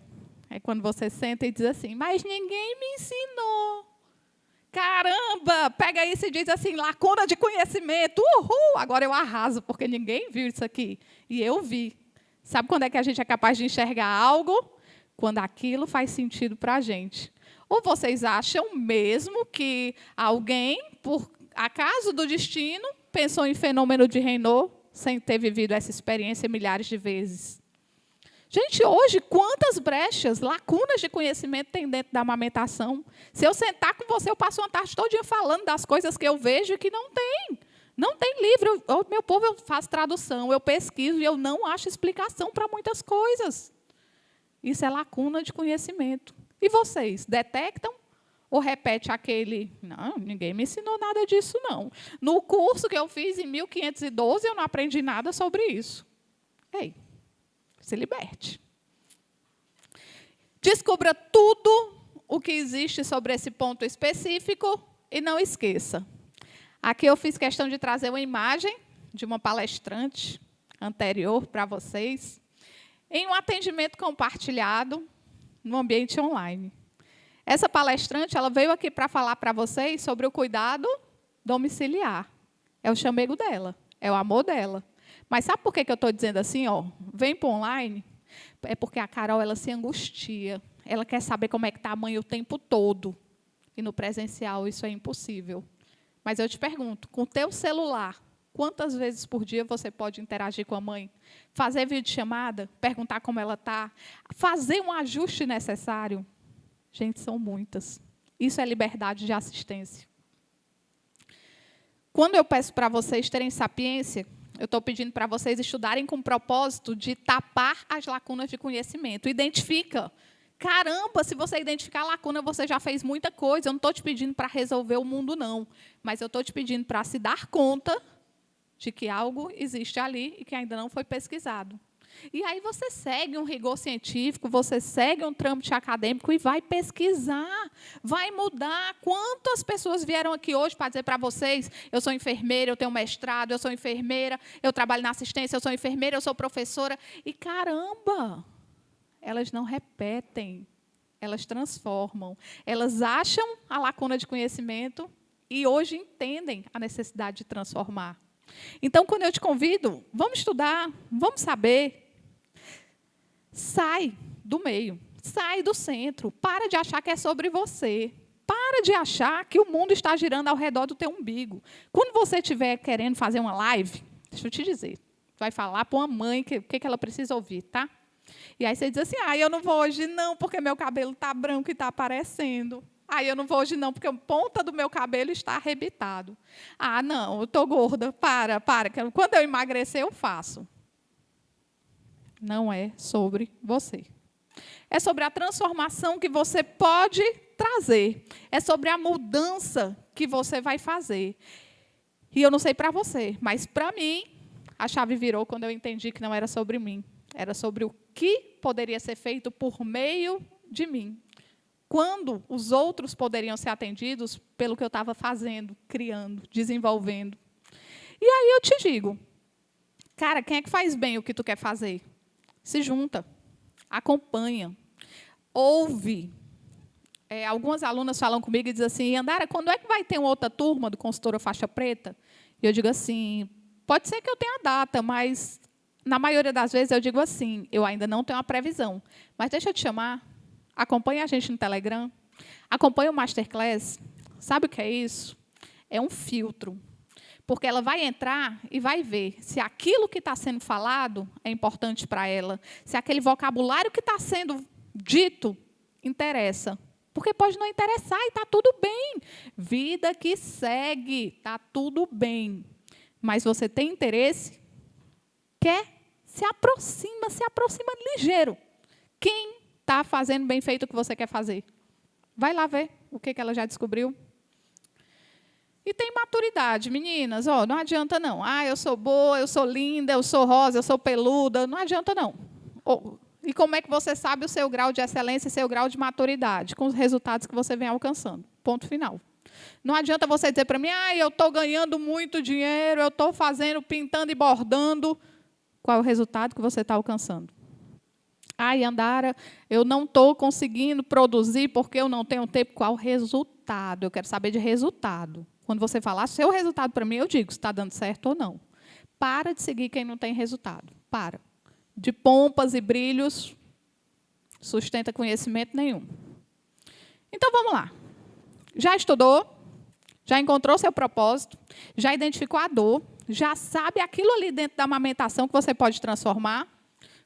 É quando você senta e diz assim, mas ninguém me ensinou. Caramba, pega isso e diz assim, lacuna de conhecimento, uhul, agora eu arraso, porque ninguém viu isso aqui. E eu vi. Sabe quando é que a gente é capaz de enxergar algo? Quando aquilo faz sentido para a gente. Ou vocês acham mesmo que alguém, por acaso do destino, pensou em fenômeno de Raynaud, sem ter vivido essa experiência milhares de vezes? Gente, hoje, quantas brechas, lacunas de conhecimento tem dentro da amamentação? Se eu sentar com você, eu passo uma tarde todinha falando das coisas que eu vejo e que não tem. Não tem livro. Meu povo, eu faço tradução, eu pesquiso e eu não acho explicação para muitas coisas. Isso é lacuna de conhecimento. E vocês, detectam ou repetem aquele, não, ninguém me ensinou nada disso, não. No curso que eu fiz em 1512, eu não aprendi nada sobre isso. Ei, se liberte. Descubra tudo o que existe sobre esse ponto específico e não esqueça. Aqui eu fiz questão de trazer uma imagem de uma palestrante anterior para vocês, em um atendimento compartilhado no ambiente online. Essa palestrante ela veio aqui para falar para vocês sobre o cuidado domiciliar. É o chamego dela, é o amor dela. Mas sabe por que eu estou dizendo assim? Ó, vem para online? É porque a Carol ela se angustia. Ela quer saber como é que está a mãe o tempo todo. E no presencial isso é impossível. Mas eu te pergunto, com o teu celular, quantas vezes por dia você pode interagir com a mãe? Fazer videochamada? Perguntar como ela está? Fazer um ajuste necessário? Gente, são muitas. Isso é liberdade de assistência. Quando eu peço para vocês terem sapiência, eu estou pedindo para vocês estudarem com o propósito de tapar as lacunas de conhecimento. Identifica. Caramba, se você identificar a lacuna, você já fez muita coisa. Eu não estou te pedindo para resolver o mundo, não. Mas eu estou te pedindo para se dar conta de que algo existe ali e que ainda não foi pesquisado. E aí você segue um rigor científico, você segue um trâmite acadêmico e vai pesquisar, vai mudar. Quantas pessoas vieram aqui hoje para dizer para vocês, eu sou enfermeira, eu tenho mestrado, eu sou enfermeira, eu trabalho na assistência, eu sou enfermeira, eu sou professora. E, caramba, elas não repetem, elas transformam. Elas acham a lacuna de conhecimento e hoje entendem a necessidade de transformar. Então, quando eu te convido, vamos estudar, vamos saber. Sai do meio, sai do centro. Para de achar que é sobre você. Para de achar que o mundo está girando ao redor do teu umbigo. Quando você estiver querendo fazer uma live, deixa eu te dizer, vai falar para uma mãe o que ela precisa ouvir, tá? E aí você diz assim, eu não vou hoje não, porque meu cabelo está branco e está aparecendo. Eu não vou hoje não, porque a ponta do meu cabelo está arrebitado. Não, eu estou gorda, para. Quando eu emagrecer, eu faço. Não é sobre você. É sobre a transformação que você pode trazer. É sobre a mudança que você vai fazer. E eu não sei para você, mas para mim, a chave virou quando eu entendi que não era sobre mim. Era sobre o que poderia ser feito por meio de mim. Quando os outros poderiam ser atendidos pelo que eu estava fazendo, criando, desenvolvendo. E aí eu te digo, cara, quem é que faz bem o que tu quer fazer? Se junta, acompanha, ouve. Algumas alunas falam comigo e dizem assim, Andara, quando é que vai ter uma outra turma do Consultora Faixa Preta? E eu digo assim, pode ser que eu tenha a data, mas na maioria das vezes eu digo assim, eu ainda não tenho uma previsão, mas deixa eu te chamar, acompanha a gente no Telegram, acompanha o Masterclass. Sabe o que é isso? É um filtro. Porque ela vai entrar e vai ver se aquilo que está sendo falado é importante para ela, se aquele vocabulário que está sendo dito interessa. Porque pode não interessar e está tudo bem. Vida que segue, está tudo bem. Mas você tem interesse? Quer? Se aproxima ligeiro. Quem está fazendo bem feito o que você quer fazer? Vai lá ver o que ela já descobriu. E tem maturidade, meninas. Não adianta não. Eu sou boa, eu sou linda, eu sou rosa, eu sou peluda. Não adianta não. E como é que você sabe o seu grau de excelência e seu grau de maturidade? Com os resultados que você vem alcançando. Ponto final. Não adianta você dizer para mim, eu estou ganhando muito dinheiro, eu estou fazendo, pintando e bordando. Qual é o resultado que você está alcançando? Andara, eu não estou conseguindo produzir porque eu não tenho tempo. Qual o resultado? Eu quero saber de resultado. Quando você falar seu resultado para mim, eu digo se está dando certo ou não. Para de seguir quem não tem resultado. Para. De pompas e brilhos, sustenta conhecimento nenhum. Então, vamos lá. Já estudou? Já encontrou seu propósito? Já identificou a dor? Já sabe aquilo ali dentro da amamentação que você pode transformar?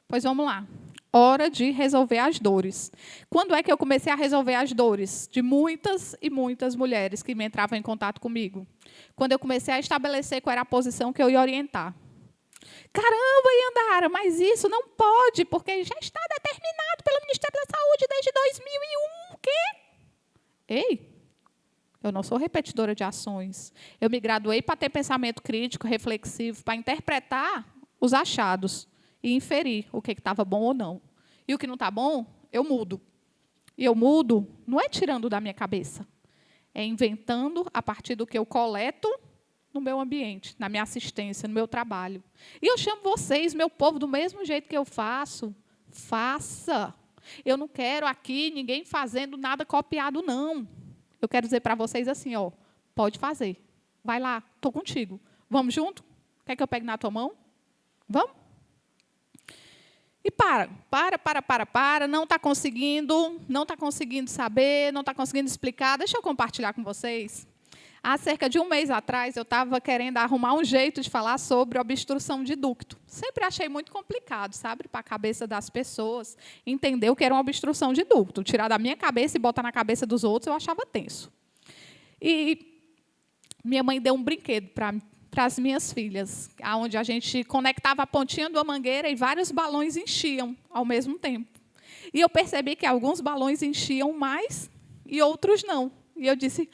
Pois vamos lá. Hora de resolver as dores. Quando é que eu comecei a resolver as dores de muitas e muitas mulheres que me entravam em contato comigo? Quando eu comecei a estabelecer qual era a posição que eu ia orientar. Caramba, Yandara, mas isso não pode, porque já está determinado pelo Ministério da Saúde desde 2001. O quê? Ei, eu não sou repetidora de ações. Eu me graduei para ter pensamento crítico, reflexivo, para interpretar os achados e inferir o que estava bom ou não. E o que não está bom, eu mudo. E eu mudo não é tirando da minha cabeça, é inventando a partir do que eu coleto no meu ambiente, na minha assistência, no meu trabalho. E eu chamo vocês, meu povo, do mesmo jeito que eu faço, faça. Eu não quero aqui ninguém fazendo nada copiado, não. Eu quero dizer para vocês assim, pode fazer. Vai lá, estou contigo. Vamos junto? Quer que eu pegue na tua mão? Vamos? E para, não está conseguindo saber, não está conseguindo explicar. Deixa eu compartilhar com vocês. Há cerca de um mês atrás, eu estava querendo arrumar um jeito de falar sobre obstrução de ducto. Sempre achei muito complicado, sabe, para a cabeça das pessoas, entender o que era uma obstrução de ducto. Tirar da minha cabeça e botar na cabeça dos outros, eu achava tenso. E minha mãe deu um brinquedo para as minhas filhas, onde a gente conectava a pontinha de uma mangueira e vários balões enchiam ao mesmo tempo. E eu percebi que alguns balões enchiam mais e outros não. E eu disse,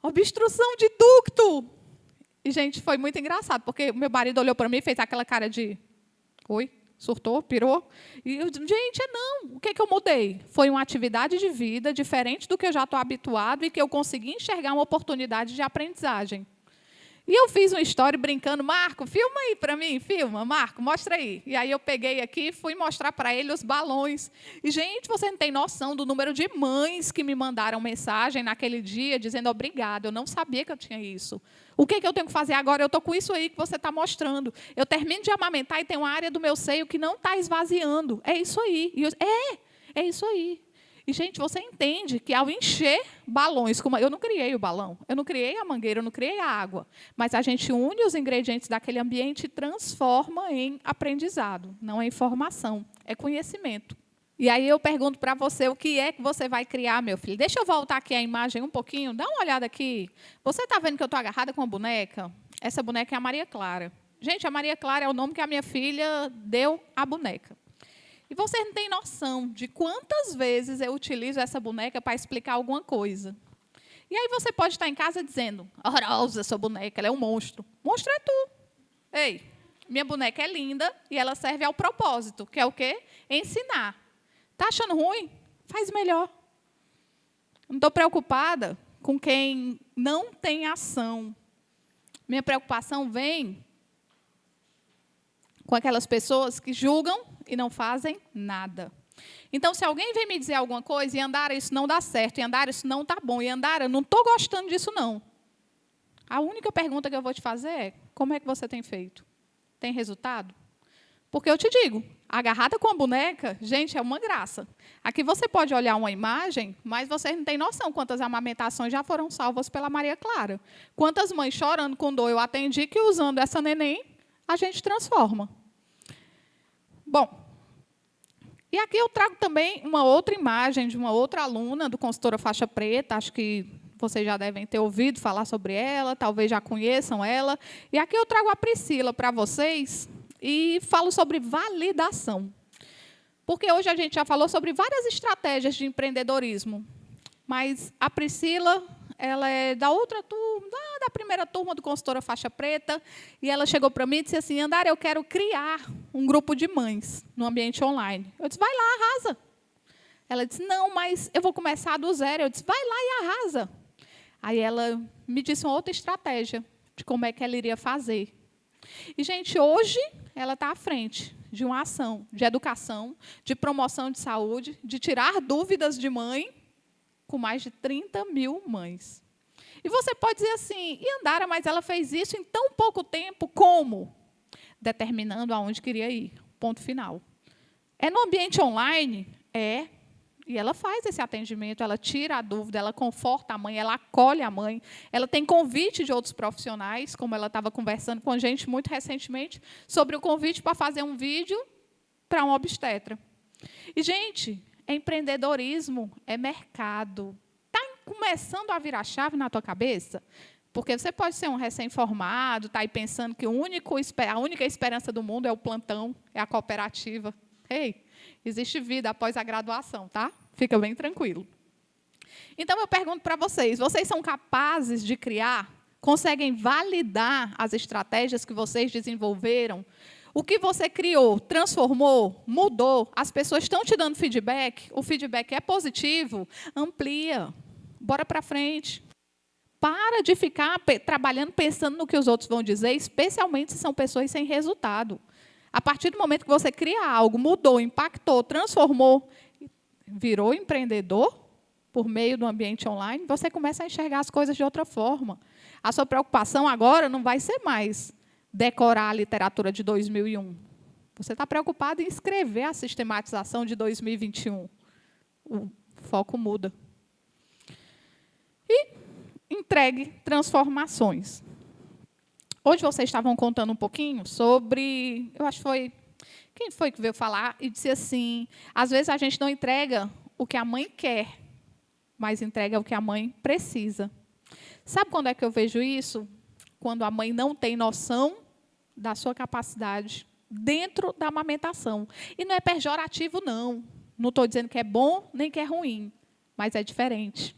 obstrução de ducto! E, gente, foi muito engraçado, porque o meu marido olhou para mim e fez aquela cara de, oi, surtou, pirou. E eu disse, gente, não. O que eu mudei? Foi uma atividade de vida diferente do que eu já estou habituado e que eu consegui enxergar uma oportunidade de aprendizagem. E eu fiz uma história brincando, Marco, filma aí para mim, filma, Marco, mostra aí. E aí eu peguei aqui e fui mostrar para ele os balões. E, gente, você não tem noção do número de mães que me mandaram mensagem naquele dia dizendo obrigada, eu não sabia que eu tinha isso. O que eu tenho que fazer agora? Eu estou com isso aí que você está mostrando. Eu termino de amamentar e tem uma área do meu seio que não está esvaziando. É isso aí. E é isso aí. E, gente, você entende que ao encher balões, eu não criei o balão, eu não criei a mangueira, eu não criei a água, mas a gente une os ingredientes daquele ambiente e transforma em aprendizado, não é informação, é conhecimento. E aí eu pergunto para você, o que é que você vai criar, meu filho? Deixa eu voltar aqui a imagem um pouquinho, dá uma olhada aqui. Você está vendo que eu estou agarrada com uma boneca? Essa boneca é a Maria Clara. Gente, a Maria Clara é o nome que a minha filha deu à boneca. E vocês não têm noção de quantas vezes eu utilizo essa boneca para explicar alguma coisa. E aí você pode estar em casa dizendo, horrorosa essa boneca, ela é um monstro. Monstro é tu. Ei, minha boneca é linda e ela serve ao propósito, que é o quê? Ensinar. Está achando ruim? Faz melhor. Não estou preocupada com quem não tem ação. Minha preocupação vem com aquelas pessoas que julgam e não fazem nada. Então, se alguém vem me dizer alguma coisa, e Andara, isso não dá certo, e Andara, isso não está bom, e Andara, não estou gostando disso, não. A única pergunta que eu vou te fazer é, como é que você tem feito? Tem resultado? Porque eu te digo, agarrada com a boneca, gente, é uma graça. Aqui você pode olhar uma imagem, mas vocês não têm noção quantas amamentações já foram salvas pela Maria Clara. Quantas mães chorando com dor eu atendi que usando essa neném, a gente transforma. Bom, e aqui eu trago também uma outra imagem de uma outra aluna do Consultora Faixa Preta, acho que vocês já devem ter ouvido falar sobre ela, talvez já conheçam ela. E aqui eu trago a Priscila para vocês e falo sobre validação. Porque hoje a gente já falou sobre várias estratégias de empreendedorismo, mas a Priscila, ela é da outra turma, da primeira turma do Consultora Faixa Preta, e ela chegou para mim e disse assim, Andara, eu quero criar um grupo de mães no ambiente online. Eu disse, vai lá, arrasa. Ela disse, não, mas eu vou começar do zero. Eu disse, vai lá e arrasa. Aí ela me disse uma outra estratégia de como é que ela iria fazer. E, gente, hoje ela está à frente de uma ação de educação, de promoção de saúde, de tirar dúvidas de mãe, com mais de 30 mil mães. E você pode dizer assim, e Andara, mas ela fez isso em tão pouco tempo, como? Determinando aonde queria ir, ponto final. É no ambiente online? É. E ela faz esse atendimento, ela tira a dúvida, ela conforta a mãe, ela acolhe a mãe, ela tem convite de outros profissionais, como ela estava conversando com a gente muito recentemente, sobre o convite para fazer um vídeo para um obstetra. E, gente, empreendedorismo é mercado. Está começando a virar chave na tua cabeça? Porque você pode ser um recém-formado, está aí pensando que a única esperança do mundo é o plantão, é a cooperativa. Ei, existe vida após a graduação, tá? Fica bem tranquilo. Então, eu pergunto para vocês, vocês são capazes de criar, conseguem validar as estratégias que vocês desenvolveram? O que você criou, transformou, mudou, as pessoas estão te dando feedback, o feedback é positivo, amplia, bora para frente. Para de ficar trabalhando pensando no que os outros vão dizer, especialmente se são pessoas sem resultado. A partir do momento que você cria algo, mudou, impactou, transformou, virou empreendedor por meio do ambiente online, você começa a enxergar as coisas de outra forma. A sua preocupação agora não vai ser mais decorar a literatura de 2001. Você está preocupado em escrever a sistematização de 2021. O foco muda. E entregue transformações. Hoje vocês estavam contando um pouquinho sobre, eu acho que foi, quem foi que veio falar e disse assim, às vezes a gente não entrega o que a mãe quer, mas entrega o que a mãe precisa. Sabe quando é que eu vejo isso? Quando a mãe não tem noção da sua capacidade dentro da amamentação. E não é pejorativo, não. Não estou dizendo que é bom nem que é ruim, mas é diferente.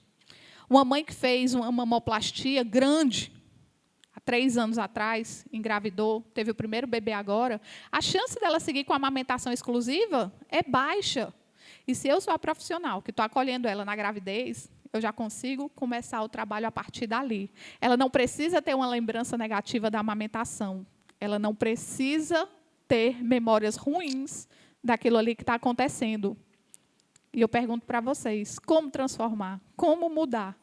Uma mãe que fez uma mamoplastia grande, há 3 anos atrás, engravidou, teve o primeiro bebê agora, a chance dela seguir com a amamentação exclusiva é baixa. E se eu sou a profissional que estou acolhendo ela na gravidez, eu já consigo começar o trabalho a partir dali. Ela não precisa ter uma lembrança negativa da amamentação. Ela não precisa ter memórias ruins daquilo ali que está acontecendo. E eu pergunto para vocês, como transformar? Como mudar?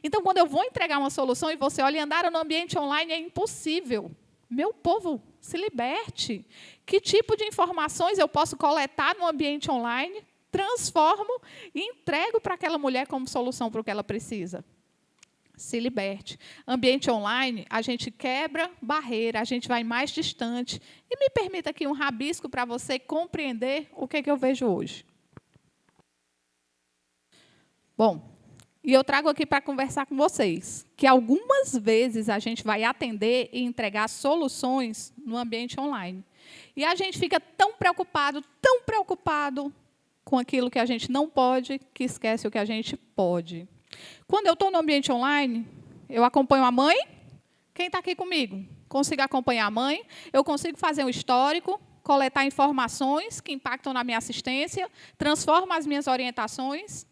Então, quando eu vou entregar uma solução e você olha, andar no ambiente online é impossível. Meu povo, se liberte. Que tipo de informações eu posso coletar no ambiente online, transformo e entrego para aquela mulher como solução para o que ela precisa? Se liberte. Ambiente online, a gente quebra barreira, a gente vai mais distante. E me permita aqui um rabisco para você compreender o que eu vejo hoje. Bom, e eu trago aqui para conversar com vocês, que algumas vezes a gente vai atender e entregar soluções no ambiente online. E a gente fica tão preocupado com aquilo que a gente não pode, que esquece o que a gente pode. Quando eu estou no ambiente online, eu acompanho a mãe. Quem está aqui comigo? Consigo acompanhar a mãe. Eu consigo fazer um histórico, coletar informações que impactam na minha assistência, transformo as minhas orientações.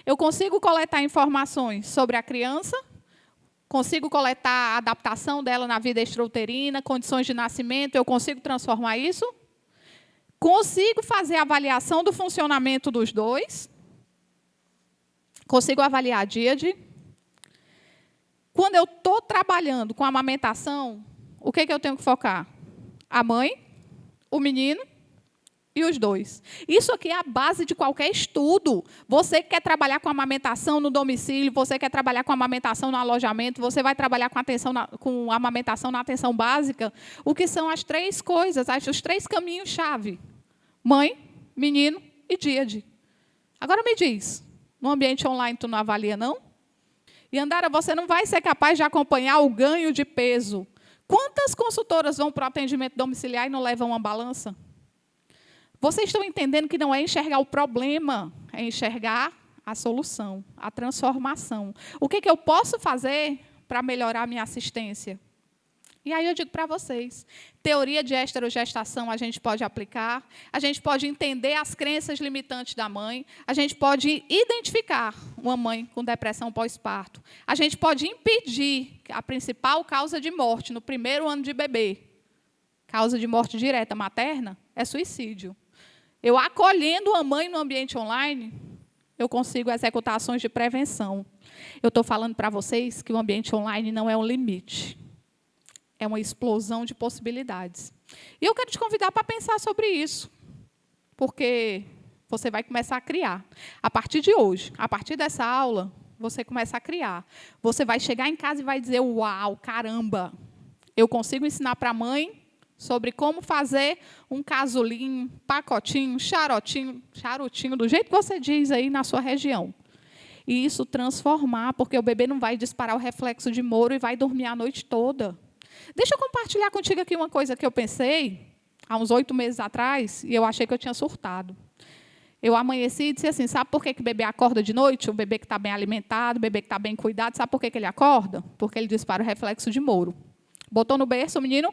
Eu consigo coletar informações sobre a criança, consigo coletar a adaptação dela na vida extrauterina, condições de nascimento, eu consigo transformar isso. Consigo fazer a avaliação do funcionamento dos dois. Consigo avaliar a díade. Quando eu estou trabalhando com a amamentação, o que eu tenho que focar? A mãe, o menino e os dois. Isso aqui é a base de qualquer estudo. Você que quer trabalhar com amamentação no domicílio, você quer trabalhar com amamentação no alojamento, você vai trabalhar com amamentação na atenção básica. O que são as 3 coisas, os 3 caminhos-chave? Mãe, menino e díade. Agora me diz, no ambiente online tu não avalia, não? E, Andara, você não vai ser capaz de acompanhar o ganho de peso. Quantas consultoras vão para o atendimento domiciliar e não levam uma balança? Vocês estão entendendo que não é enxergar o problema, é enxergar a solução, a transformação. O que eu posso fazer para melhorar a minha assistência? E aí eu digo para vocês, teoria de esterogestação a gente pode aplicar, a gente pode entender as crenças limitantes da mãe, a gente pode identificar uma mãe com depressão pós-parto, a gente pode impedir a principal causa de morte no primeiro ano de bebê, causa de morte direta materna, é suicídio. Eu acolhendo a mãe no ambiente online, eu consigo executar ações de prevenção. Eu estou falando para vocês que o ambiente online não é um limite. É uma explosão de possibilidades. E eu quero te convidar para pensar sobre isso, porque você vai começar a criar. A partir de hoje, a partir dessa aula, você começa a criar. Você vai chegar em casa e vai dizer, uau, caramba, eu consigo ensinar para a mãe sobre como fazer um casulinho, pacotinho, charutinho, do jeito que você diz aí na sua região. E isso transformar, porque o bebê não vai disparar o reflexo de Moro e vai dormir a noite toda. Deixa eu compartilhar contigo aqui uma coisa que eu pensei há uns 8 meses atrás, e eu achei que eu tinha surtado. Eu amanheci e disse assim, sabe por que o bebê acorda de noite? O bebê que está bem alimentado, o bebê que está bem cuidado, sabe por que ele acorda? Porque ele dispara o reflexo de Moro. Botou no berço, o menino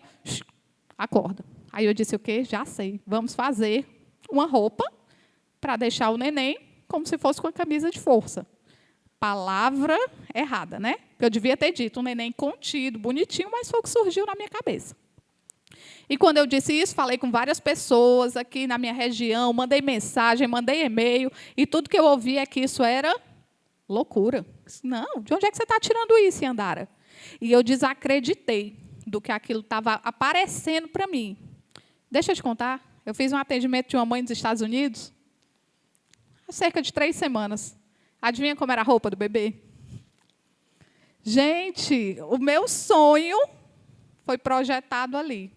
acorda. Aí eu disse, o quê? Já sei. Vamos fazer uma roupa para deixar o neném como se fosse com a camisa de força. Palavra errada, né? Eu devia ter dito um neném contido, bonitinho, mas foi o que surgiu na minha cabeça. E quando eu disse isso, falei com várias pessoas aqui na minha região, mandei mensagem, mandei e-mail, e tudo que eu ouvi é que isso era loucura. Não, de onde é que você está tirando isso, Andara? E eu desacreditei do que aquilo estava aparecendo para mim. Deixa eu te contar, eu fiz um atendimento de uma mãe dos Estados Unidos há cerca de 3 semanas. Adivinha como era a roupa do bebê? Gente, o meu sonho foi projetado ali.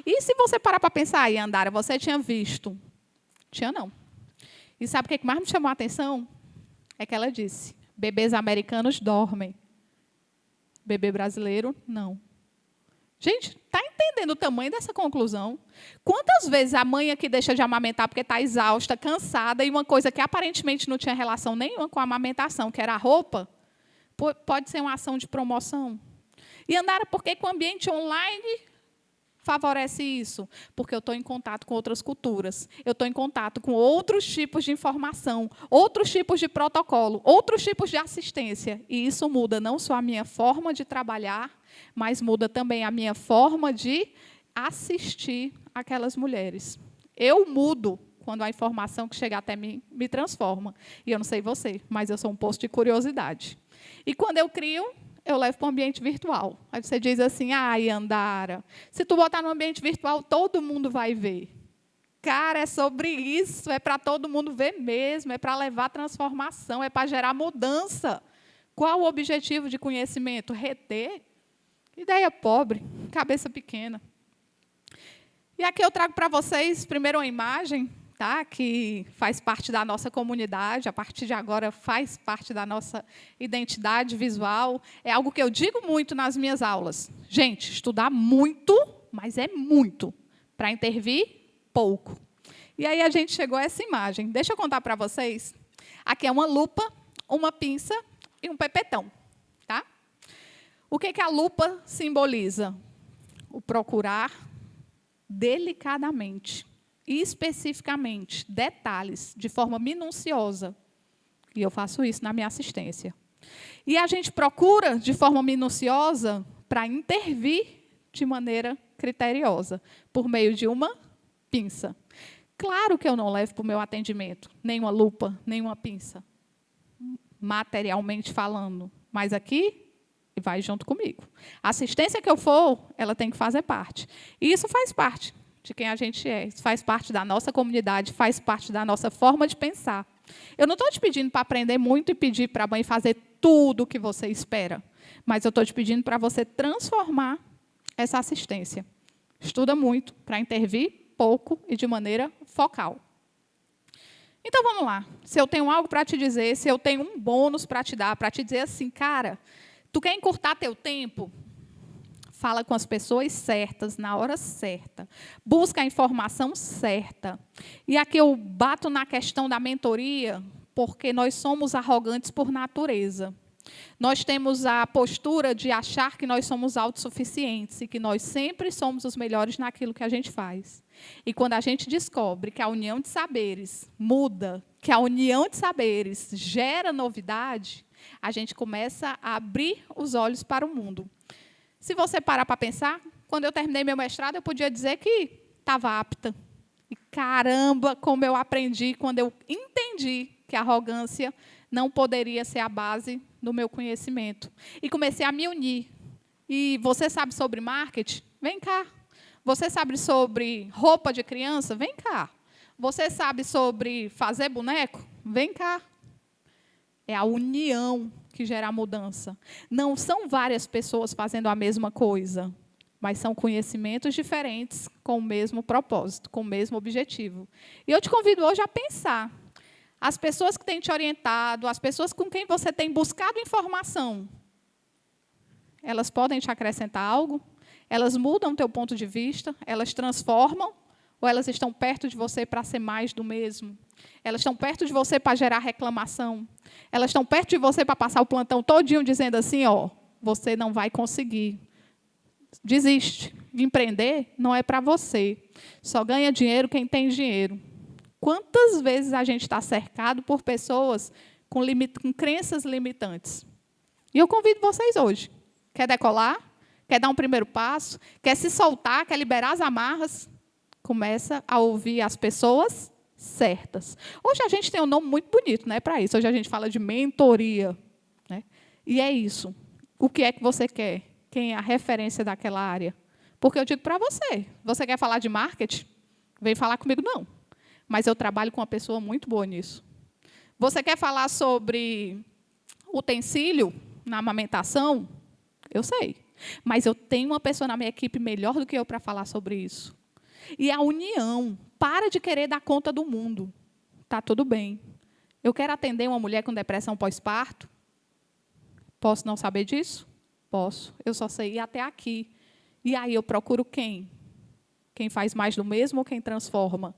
E se você parar para pensar aí, Andara, você tinha visto? Tinha não. E sabe o que mais me chamou a atenção? É que ela disse, bebês americanos dormem. Bebê brasileiro, não. Gente, está entendendo o tamanho dessa conclusão? Quantas vezes a mãe aqui deixa de amamentar porque está exausta, cansada, e uma coisa que aparentemente não tinha relação nenhuma com a amamentação, que era a roupa, pode ser uma ação de promoção. E, Andara, por que o ambiente online favorece isso? Porque eu estou em contato com outras culturas, eu estou em contato com outros tipos de informação, outros tipos de protocolo, outros tipos de assistência. E isso muda não só a minha forma de trabalhar, mas muda também a minha forma de assistir aquelas mulheres. Eu mudo quando a informação que chega até mim me transforma. E eu não sei você, mas eu sou um poço de curiosidade. E quando eu crio, eu levo para o ambiente virtual. Aí você diz assim, ai, Andara, se tu botar no ambiente virtual, todo mundo vai ver. Cara, é sobre isso, é para todo mundo ver mesmo, é para levar transformação, é para gerar mudança. Qual o objetivo de conhecimento? Reter? Ideia pobre, cabeça pequena. E aqui eu trago para vocês, primeiro, uma imagem, tá, que faz parte da nossa comunidade, a partir de agora faz parte da nossa identidade visual. É algo que eu digo muito nas minhas aulas. Gente, estudar muito, mas é muito, para intervir pouco. E aí a gente chegou a essa imagem. Deixa eu contar para vocês. Aqui é uma lupa, uma pinça e um pepetão. Tá? O que a lupa simboliza? O procurar delicadamente, especificamente, detalhes, de forma minuciosa. E eu faço isso na minha assistência. E a gente procura, de forma minuciosa, para intervir de maneira criteriosa, por meio de uma pinça. Claro que eu não levo para o meu atendimento nenhuma lupa, nenhuma pinça, materialmente falando, mas aqui vai junto comigo. A assistência que eu for, ela tem que fazer parte. E isso faz parte de quem a gente é. Isso faz parte da nossa comunidade, faz parte da nossa forma de pensar. Eu não estou te pedindo para aprender muito e pedir para a mãe fazer tudo o que você espera, mas eu estou te pedindo para você transformar essa assistência. Estuda muito para intervir pouco e de maneira focal. Então, vamos lá. Se eu tenho algo para te dizer, se eu tenho um bônus para te dar, para te dizer assim, cara, tu quer encurtar teu tempo? Fala com as pessoas certas, na hora certa. Busca a informação certa. E aqui eu bato na questão da mentoria, porque nós somos arrogantes por natureza. Nós temos a postura de achar que nós somos autossuficientes e que nós sempre somos os melhores naquilo que a gente faz. E quando a gente descobre que a união de saberes muda, que a união de saberes gera novidade, a gente começa a abrir os olhos para o mundo. Se você parar para pensar, quando eu terminei meu mestrado, eu podia dizer que estava apta. E caramba, como eu aprendi quando eu entendi que a arrogância não poderia ser a base do meu conhecimento. E comecei a me unir. E você sabe sobre marketing? Vem cá. Você sabe sobre roupa de criança? Vem cá. Você sabe sobre fazer boneco? Vem cá. É a união que gera a mudança. Não são várias pessoas fazendo a mesma coisa, mas são conhecimentos diferentes com o mesmo propósito, com o mesmo objetivo. E eu te convido hoje a pensar. As pessoas que têm te orientado, as pessoas com quem você tem buscado informação, elas podem te acrescentar algo? Elas mudam o teu ponto de vista? Elas transformam? Ou elas estão perto de você para ser mais do mesmo? Elas estão perto de você para gerar reclamação? Elas estão perto de você para passar o plantão todinho dizendo assim, ó, você não vai conseguir. Desiste. Empreender não é para você. Só ganha dinheiro quem tem dinheiro. Quantas vezes a gente está cercado por pessoas com crenças limitantes? E eu convido vocês hoje. Quer decolar? Quer dar um primeiro passo? Quer se soltar? Quer liberar as amarras? Começa a ouvir as pessoas certas. Hoje a gente tem um nome muito bonito, né, para isso. Hoje a gente fala de mentoria. Né? E é isso. O que é que você quer? Quem é a referência daquela área? Porque eu digo para você, você quer falar de marketing? Vem falar comigo, não. Mas eu trabalho com uma pessoa muito boa nisso. Você quer falar sobre utensílio na amamentação? Eu sei. Mas eu tenho uma pessoa na minha equipe melhor do que eu para falar sobre isso. E a união. Para de querer dar conta do mundo. Está tudo bem. Eu quero atender uma mulher com depressão pós-parto? Posso não saber disso? Posso. Eu só sei ir até aqui. E aí eu procuro quem? Quem faz mais do mesmo ou quem transforma?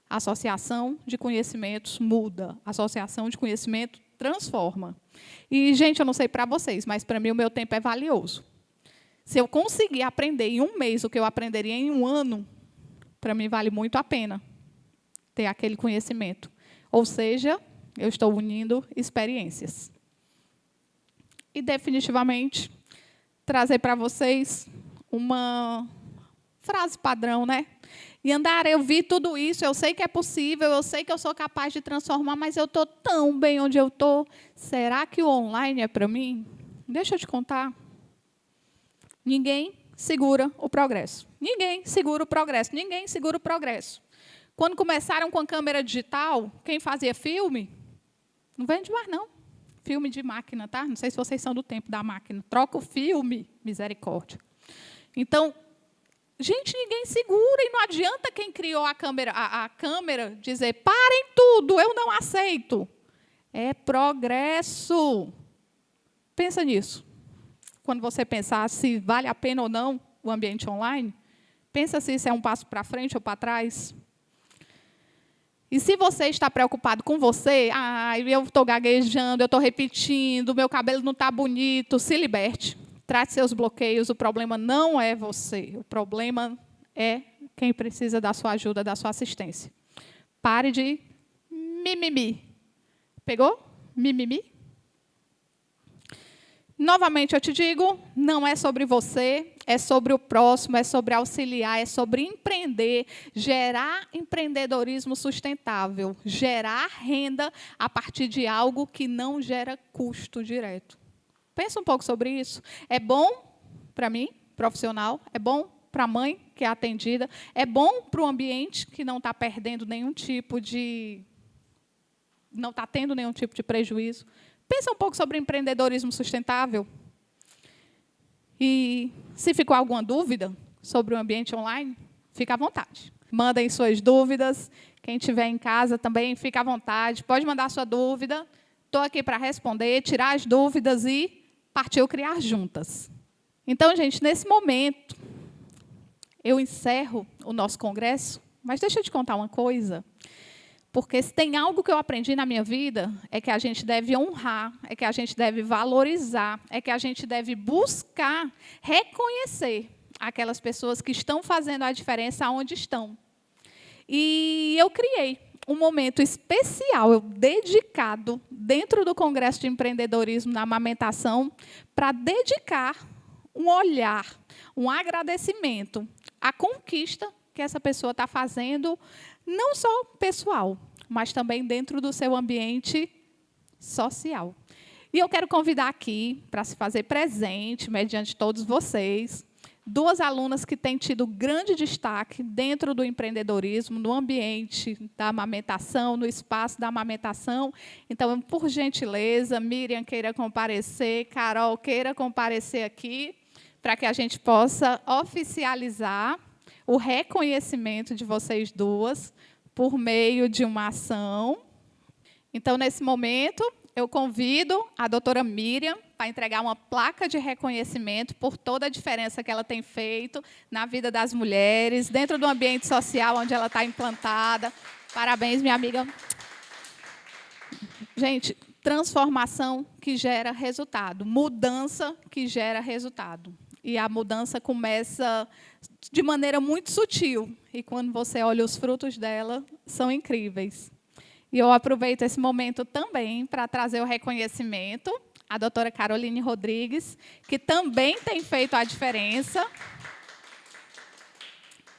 A associação de conhecimentos muda. A associação de conhecimento transforma. E, gente, eu não sei para vocês, mas para mim o meu tempo é valioso. Se eu conseguir aprender em um mês o que eu aprenderia em um ano, para mim vale muito a pena ter aquele conhecimento. Ou seja, eu estou unindo experiências. E, definitivamente, trazer para vocês uma frase padrão, né? E Andara, eu vi tudo isso, eu sei que é possível, eu sei que eu sou capaz de transformar, mas eu estou tão bem onde eu estou. Será que o online é para mim? Deixa eu te contar. Ninguém segura o progresso. Ninguém segura o progresso. Ninguém segura o progresso. Quando começaram com a câmera digital, quem fazia filme, não vende mais, não. Filme de máquina, tá? Não sei se vocês são do tempo da máquina. Troca o filme, misericórdia. Então, gente, ninguém segura. E não adianta quem criou a câmera dizer, parem tudo, eu não aceito. É progresso. Pensa nisso. Quando você pensar se vale a pena ou não o ambiente online, pensa se isso é um passo para frente ou para trás. E se você está preocupado com você, eu estou gaguejando, eu estou repetindo, meu cabelo não está bonito, se liberte. Trate seus bloqueios, o problema não é você, o problema é quem precisa da sua ajuda, da sua assistência. Pare de mimimi. Pegou? Mimimi? Novamente, eu te digo, não é sobre você, é sobre o próximo, é sobre auxiliar, é sobre empreender, gerar empreendedorismo sustentável, gerar renda a partir de algo que não gera custo direto. Pensa um pouco sobre isso. É bom para mim, profissional, é bom para a mãe que é atendida, é bom para o ambiente que não está perdendo nenhum tipo de... não está tendo nenhum tipo de prejuízo. Pensa um pouco sobre empreendedorismo sustentável. E se ficou alguma dúvida sobre o ambiente online, fica à vontade. Mandem suas dúvidas. Quem estiver em casa também, fica à vontade. Pode mandar sua dúvida. Estou aqui para responder, tirar as dúvidas e partiu criar juntas. Então, gente, nesse momento, eu encerro o nosso congresso, mas deixa eu te contar uma coisa. Porque se tem algo que eu aprendi na minha vida, é que a gente deve honrar, é que a gente deve valorizar, é que a gente deve buscar reconhecer aquelas pessoas que estão fazendo a diferença onde estão. E eu criei um momento especial, dedicado, dentro do Congresso de Empreendedorismo na Amamentação, para dedicar um olhar, um agradecimento à conquista que essa pessoa está fazendo, não só pessoal, mas também dentro do seu ambiente social. E eu quero convidar aqui, para se fazer presente, mediante todos vocês, 2 alunas que têm tido grande destaque dentro do empreendedorismo, no ambiente da amamentação, no espaço da amamentação. Então, por gentileza, Miriam queira comparecer, Carol queira comparecer aqui, para que a gente possa oficializar o reconhecimento de vocês duas por meio de uma ação. Então, nesse momento, eu convido a doutora Miriam para entregar uma placa de reconhecimento por toda a diferença que ela tem feito na vida das mulheres, dentro do ambiente social onde ela está implantada. Parabéns, minha amiga. Gente, transformação que gera resultado, mudança que gera resultado. E a mudança começa de maneira muito sutil. E quando você olha os frutos dela, são incríveis. E eu aproveito esse momento também para trazer o reconhecimento à doutora Caroline Rodrigues, que também tem feito a diferença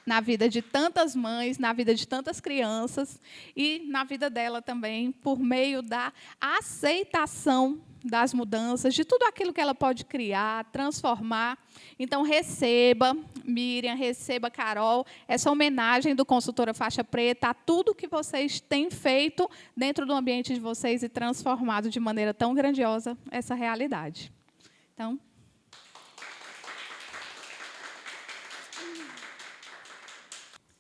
na vida de tantas mães, na vida de tantas crianças e na vida dela também, por meio da aceitação das mudanças, de tudo aquilo que ela pode criar, transformar. Então, receba, Miriam, receba, Carol, essa homenagem do Consultora Faixa Preta a tudo que vocês têm feito dentro do ambiente de vocês e transformado de maneira tão grandiosa essa realidade. Então...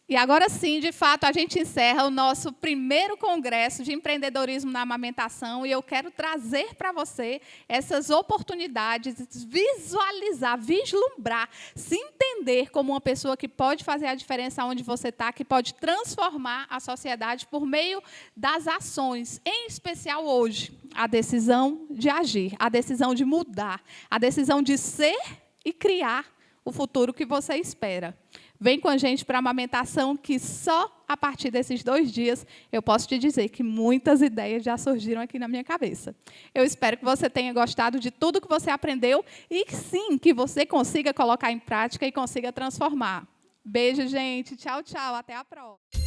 E agora sim, de fato, a gente encerra o nosso primeiro congresso de empreendedorismo na amamentação e eu quero trazer para você essas oportunidades, visualizar, vislumbrar, se entender como uma pessoa que pode fazer a diferença onde você está, que pode transformar a sociedade por meio das ações, em especial hoje, a decisão de agir, a decisão de mudar, a decisão de ser e criar o futuro que você espera. Vem com a gente para a amamentação, que só a partir desses 2 dias eu posso te dizer que muitas ideias já surgiram aqui na minha cabeça. Eu espero que você tenha gostado de tudo que você aprendeu e, sim, que você consiga colocar em prática e consiga transformar. Beijo, gente. Tchau, tchau. Até a próxima.